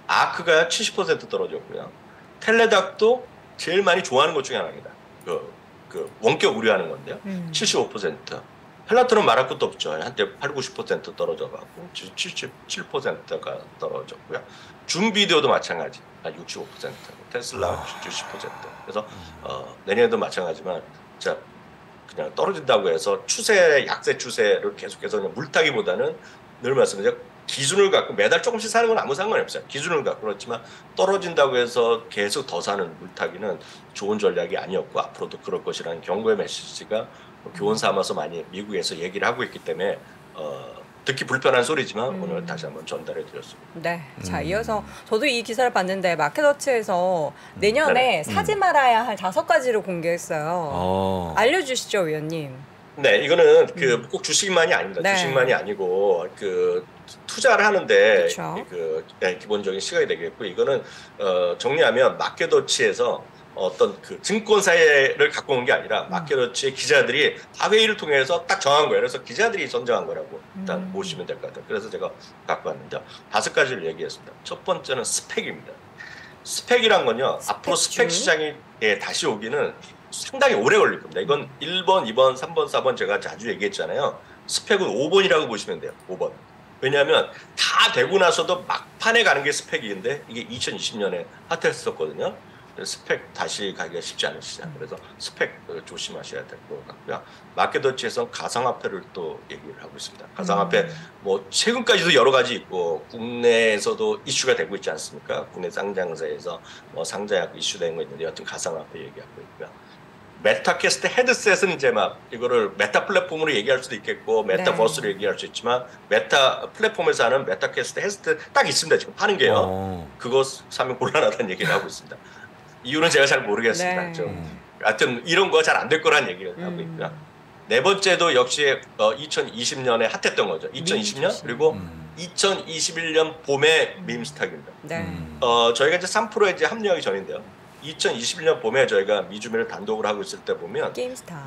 아크가 70% 떨어졌고요. 텔레닥도 제일 많이 좋아하는 것 중에 하나입니다. 그 원격 의뢰하는 건데요. 75%. 펠라토는 말할 것도 없죠. 한때 80-90% 떨어져가고 77%가 떨어졌고요. 줌 비디오도 마찬가지. 65%. 테슬라 60%. 그래서 내년에도 마찬가지지만 자 그냥 떨어진다고 해서 약세 추세를 계속해서 그냥 물타기보다는 늘 말씀드린 기준을 갖고 매달 조금씩 사는 건 아무 상관이 없어요. 기준을 갖고 그렇지만 떨어진다고 해서 계속 더 사는 물타기는 좋은 전략이 아니었고 앞으로도 그럴 것이라는 경고의 메시지가 교훈 삼아서 많이 미국에서 얘기를 하고 있기 때문에 듣기 불편한 소리지만 오늘 다시 한번 전달해 드렸습니다. 네. 자, 이어서 저도 이 기사를 봤는데 마켓워치에서 내년에 사지 말아야 할 5가지를 공개했어요. 알려주시죠, 위원님. 네, 이거는 꼭 주식만이 아닙니다. 네. 주식만이 아니고 투자를 하는데 그쵸. 기본적인 시각이 되겠고 이거는 정리하면 마켓워치에서 어떤 그 증권사를 갖고 온 게 아니라 마켓워치의 기자들이 다 회의를 통해서 딱 정한 거예요. 그래서 기자들이 선정한 거라고 일단 보시면 될 것 같아요. 그래서 제가 갖고 왔는데 5가지를 얘기했습니다. 첫 번째는 스펙입니다. 스펙이란 건요. 앞으로 스펙 시장이 다시 오기는 상당히 오래 걸릴 겁니다. 이건 1번, 2번, 3번, 4번 제가 자주 얘기했잖아요. 스펙은 5번이라고 보시면 돼요. 5번. 왜냐하면 다 되고 나서도 막판에 가는 게 스펙인데 이게 2020년에 핫했었거든요. 스펙 다시 가기가 쉽지 않은 시장. 그래서 스펙 조심하셔야 될 것 같고요. 마켓워치에서 가상화폐를 또 얘기를 하고 있습니다. 가상화폐 뭐 최근까지도 여러 가지 있고 국내에서도 이슈가 되고 있지 않습니까? 국내 상장사에서 뭐 상장약 이슈되는 거 있는데 여튼 가상화폐 얘기하고 있고요. 메타캐스트 헤드셋은 이제 막 이거를 메타 플랫폼으로 얘기할 수도 있겠고 메타버스로 얘기할 수 있지만 메타 플랫폼에서 하는 메타캐스트 헤드셋 딱 있습니다. 지금 파는 게요. 그거 사면 곤란하다는 얘기를 하고 있습니다. 이유는 제가 잘 모르겠습니다. 좀 하여튼 이런 거 잘 안 될 거란 얘기를 하고 있고요. 네 번째도 역시 2020년에 핫했던 거죠. 2020년 그리고 2021년 봄에 밈스탁입니다. 저희가 이제 3%에 이제 합류하기 전인데요. 2021년 봄에 저희가 미주미를 단독으로 하고 있을 때 보면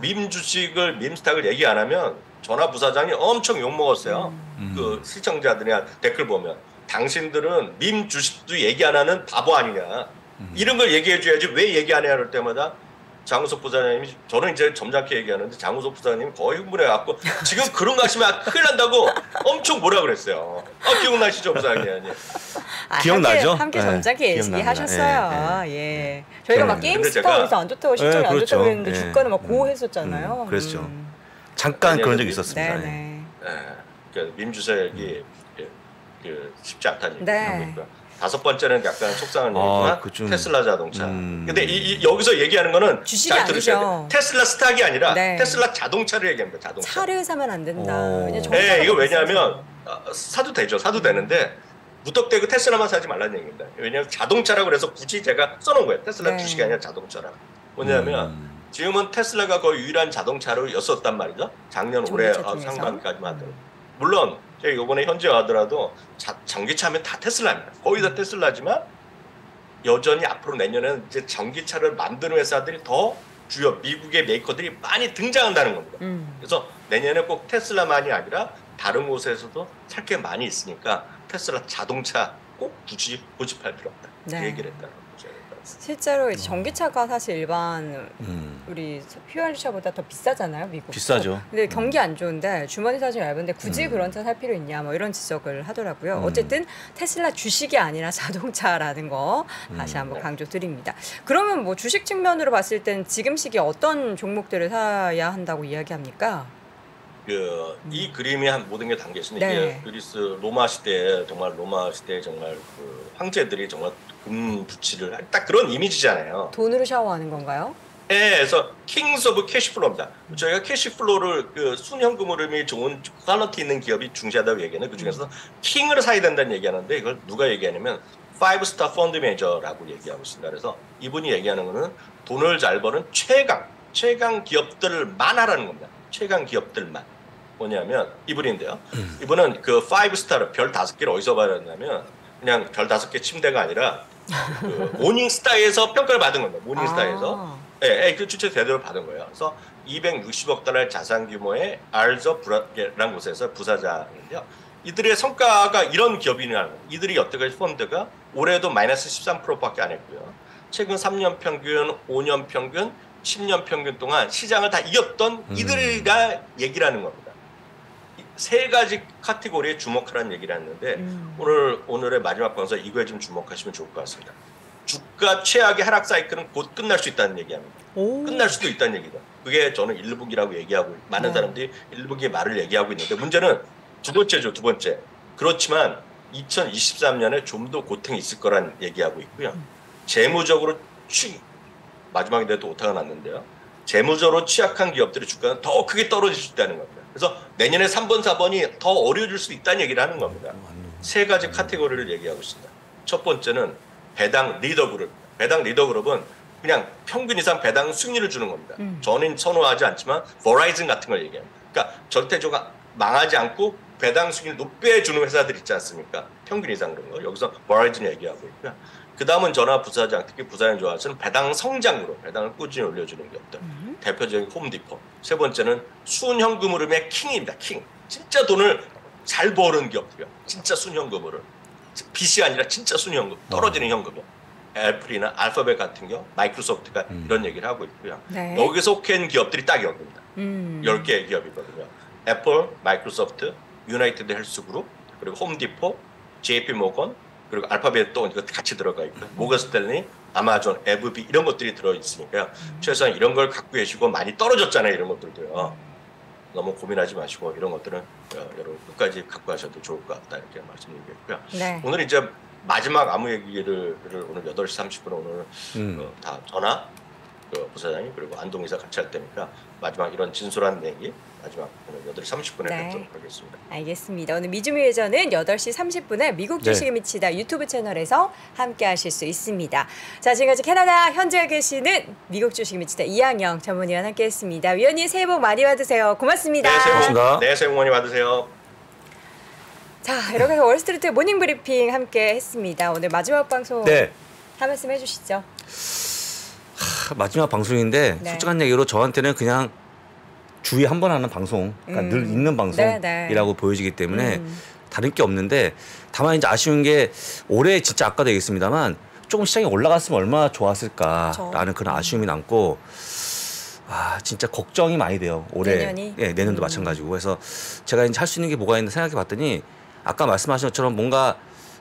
밈 주식을 밈스탁을 얘기 안 하면 전화 부사장이 엄청 욕 먹었어요. 그 시청자들이나 댓글 보면 당신들은 밈 주식도 얘기 안 하는 바보 아니냐. 이런 걸 얘기해 줘야지 왜 얘기 안 해야 할 때마다 장우석 부사장님이 저는 이제 점잖게 얘기하는데 장우석 부사장님이 거의 흥분해갖고 지금 그런 거 하시면 큰일 난다고 엄청 뭐라 그랬어요. 기억나시죠 부사장님? 기억나죠? 함께 점잖게 얘기하셨어요. 예. 저희가 막 게임스타에서 안 좋다고 실적이 안 좋다고 그랬는데 주가는 막 고했었잖아요. 그랬죠. 잠깐 그런 적이 있었습니다. 그러니까 민주색이 쉽지 않다는 얘기를 하고 있고요. 다섯 번째는 약간 속상한 얘기지만 테슬라 자동차. 근데 여기서 얘기하는 거는 잘 들으셔야 돼요. 테슬라 스탁이 아니라 테슬라 자동차를 얘기합니다. 자동차. 차를 사면 안 된다. 이거 왜냐하면 사도 되죠. 사도 되는데 무턱대고 테슬라만 사지 말라는 얘기입니다. 왜냐하면 자동차라고 그래서 굳이 제가 써놓은 거예요. 테슬라 주식이 아니라 자동차라. 뭐냐면 지금은 테슬라가 거의 유일한 자동차로였었단 말이죠. 작년 올해 상반기까지만 하더라도. 물론 제가 이번에 현재 하더라도 전기차면 다 테슬라입니다. 거의 다 테슬라지만 여전히 앞으로 내년에는 이제 전기차를 만드는 회사들이 더 주요 미국의 메이커들이 많이 등장한다는 겁니다. 그래서 내년에 꼭 테슬라만이 아니라 다른 곳에서도 살 게 많이 있으니까 테슬라 자동차 꼭 굳이 고집할 필요 없다. 그 얘기를 했다는 거죠. 실제로 전기차가 사실 일반 우리 휘발유차보다 더 비싸잖아요, 미국. 비싸죠. 근데 경기 안 좋은데 주머니 사정이 얇은데 굳이 그런 차 살 필요 있냐, 뭐 이런 지적을 하더라고요. 어쨌든 테슬라 주식이 아니라 자동차라는 거 다시 한번 강조드립니다. 그러면 뭐 주식 측면으로 봤을 땐 지금 시기에 어떤 종목들을 사야 한다고 이야기합니까? 이 그림이 한 모든 게 담겨 있습니다. 이게 그리스 로마 시대에 정말 그 황제들이 정말 금 부치를 딱 그런 이미지잖아요. 돈으로 샤워하는 건가요? 네, 그래서 킹스 오브 캐시플로우입니다. 저희가 캐시플로우를 순현금 흐름이 좋은 퀄리티 있는 기업이 중시하다고 얘기하는 그 중에서 킹을 사야 된다는 얘기하는데 이걸 누가 얘기하냐면 5스타 펀드 매니저라고 얘기하고 있습니다. 그래서 이분이 얘기하는 거는 돈을 잘 버는 최강 기업들만 하라는 겁니다. 최강 기업들만. 뭐냐면 이분인데요. 이분은 그 5스타를 별 5개를 어디서 받았냐면 그냥 별 5개 침대가 아니라 그 모닝스타에서 평가를 받은 겁니다. 모닝스타에서. 그 주체 제대로 받은 거예요. 그래서 260억 달러 자산 규모의 알저브라라는 곳에서 부사장인데요. 이들의 성과가 이런 기업이라는 거예요. 이들이 여태까지 펀드가 올해도 마이너스 13%밖에 안 했고요. 최근 3년 평균, 5년 평균, 10년 평균 동안 시장을 다 이겼던 이들이가 얘기를 하는 겁니다. 세 가지 카테고리에 주목하라는 얘기를 했는데 오늘의 마지막 방송 이거에 좀 주목하시면 좋을 것 같습니다. 주가 최악의 하락 사이클은 곧 끝날 수 있다는 얘기합니다. 끝날 수도 있다는 얘기죠. 그게 저는 일북이라고 얘기하고 많은 사람들이 일북의 말을 얘기하고 있는데 문제는 두 번째죠. 두 번째. 그렇지만 2023년에 좀 더 고통이 있을 거란 얘기하고 있고요. 재무적으로 마지막인데도 오타가 났는데요. 재무적으로 취약한 기업들의 주가는 더 크게 떨어질 수 있다는 겁니다. 그래서 내년에 3번, 4번이 더 어려워질 수 있다는 얘기를 하는 겁니다. 세 가지 카테고리를 얘기하고 있습니다. 첫 번째는 배당 리더그룹. 배당 리더그룹은 그냥 평균 이상 배당 수익률을 주는 겁니다. 저는 선호하지 않지만 버라이즌 같은 걸 얘기합니다. 그러니까 절대적으로 망하지 않고 배당 수익률 높게 주는 회사들 있지 않습니까? 평균 이상 그런 거. 여기서 버라이즌 얘기하고 있고요. 그 다음은 전화 부사장, 특히 부사장 좋아하시는 배당 성장으로 배당을 꾸준히 올려주는 기업들. 대표적인 홈디포. 세 번째는 순현금 흐름의 킹입니다. 킹. 진짜 돈을 잘 버는 기업들이요. 진짜 순현금 흐름. 빚이 아니라 진짜 순현금. 떨어지는 현금이요. 애플이나 알파벳 같은 겨, 마이크로소프트가 이런 얘기를 하고 있고요. 여기 속해 있는 기업들이 딱 여기입니다. 10개의 기업이거든요. 애플, 마이크로소프트, 유나이티드 헬스그룹, 그리고 홈디포, JP 모건, 그리고 알파벳 또 같이 들어가 있고 모건 스탠리, 아마존, FB 이런 것들이 들어있으니까요. 최소한 이런 걸 갖고 계시고 많이 떨어졌잖아요. 이런 것들도요. 너무 고민하지 마시고 이런 것들은 여러분 끝까지 갖고 가셔도 좋을 것 같다 이렇게 말씀드리겠고요. 오늘 이제 마지막 아무 얘기를 오늘 8시 30분에 오늘 다 전화 부사장님 그리고 안동이사 같이 할 때니까 마지막 이런 진솔한 내기 마지막 오늘 8시 30분에 뵙도록 하겠습니다. 알겠습니다. 오늘 미주미 회전은 8시 30분에 미국 주식이 미치다 유튜브 채널에서 함께 하실 수 있습니다. 자, 지금까지 캐나다 현지에 계시는 미국 주식이 미치다 이항영 전문위원 함께 했습니다. 위원님 새해 복 많이 받으세요. 고맙습니다. 네, 새해 복 많이 받으세요. 자, 이렇게 해서 월스트리트 모닝 브리핑 함께 했습니다. 오늘 마지막 방송 한 말씀 해주시죠. 마지막 방송인데 솔직한 얘기로 저한테는 그냥 주에 한 번 하는 방송, 그러니까 늘 있는 방송이라고 보여지기 때문에 다른 게 없는데 다만 이제 아쉬운 게 올해 진짜 아까도 얘기했습니다만 조금 시장이 올라갔으면 얼마나 좋았을까라는 그런 아쉬움이 남고 진짜 걱정이 많이 돼요. 올해 내년이? 내년도 마찬가지고 그래서 제가 이제 할 수 있는 게 뭐가 있나 생각해봤더니 아까 말씀하신 것처럼 뭔가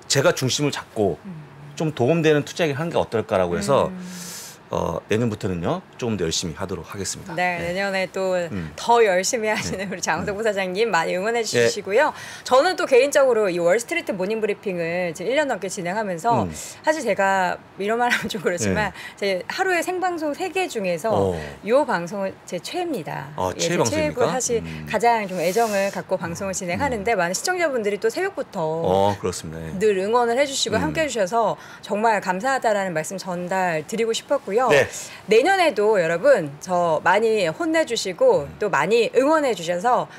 제가 중심을 잡고 좀 도움되는 투자를 하는 게 어떨까라고 해서 내년부터는요 조금 더 열심히 하도록 하겠습니다. 내년에 또 더 열심히 하시는 우리 장우석 부사장님 많이 응원해 주시고요. 저는 또 개인적으로 이 월스트리트 모닝 브리핑을 지금 1년 넘게 진행하면서 사실 제가 이런 말 하면 좀 그렇지만 제 하루에 생방송 3개 중에서 이 방송은 제 최애입니다. 최애 방송입니까? 사실 가장 좀 애정을 갖고 방송을 진행하는데 많은 시청자분들이 또 새벽부터 그렇습니다. 늘 응원을 해주시고 함께 해주셔서 정말 감사하다라는 말씀 전달 드리고 싶었고요. 내년에도 여러분 저 많이 혼내주시고 또 많이 응원해 주셔서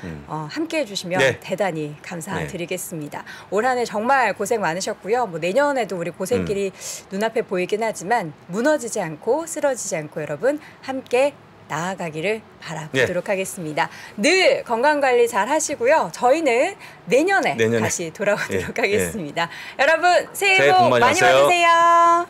함께 해주시면 대단히 감사드리겠습니다. 올 한 해 정말 고생 많으셨고요. 뭐 내년에도 우리 고생길이 눈앞에 보이긴 하지만 무너지지 않고 쓰러지지 않고 여러분 함께 나아가기를 바라보도록 하겠습니다. 늘 건강관리 잘 하시고요. 저희는 내년에 다시 돌아오도록 하겠습니다. 여러분 새해 복 많이 받으세요.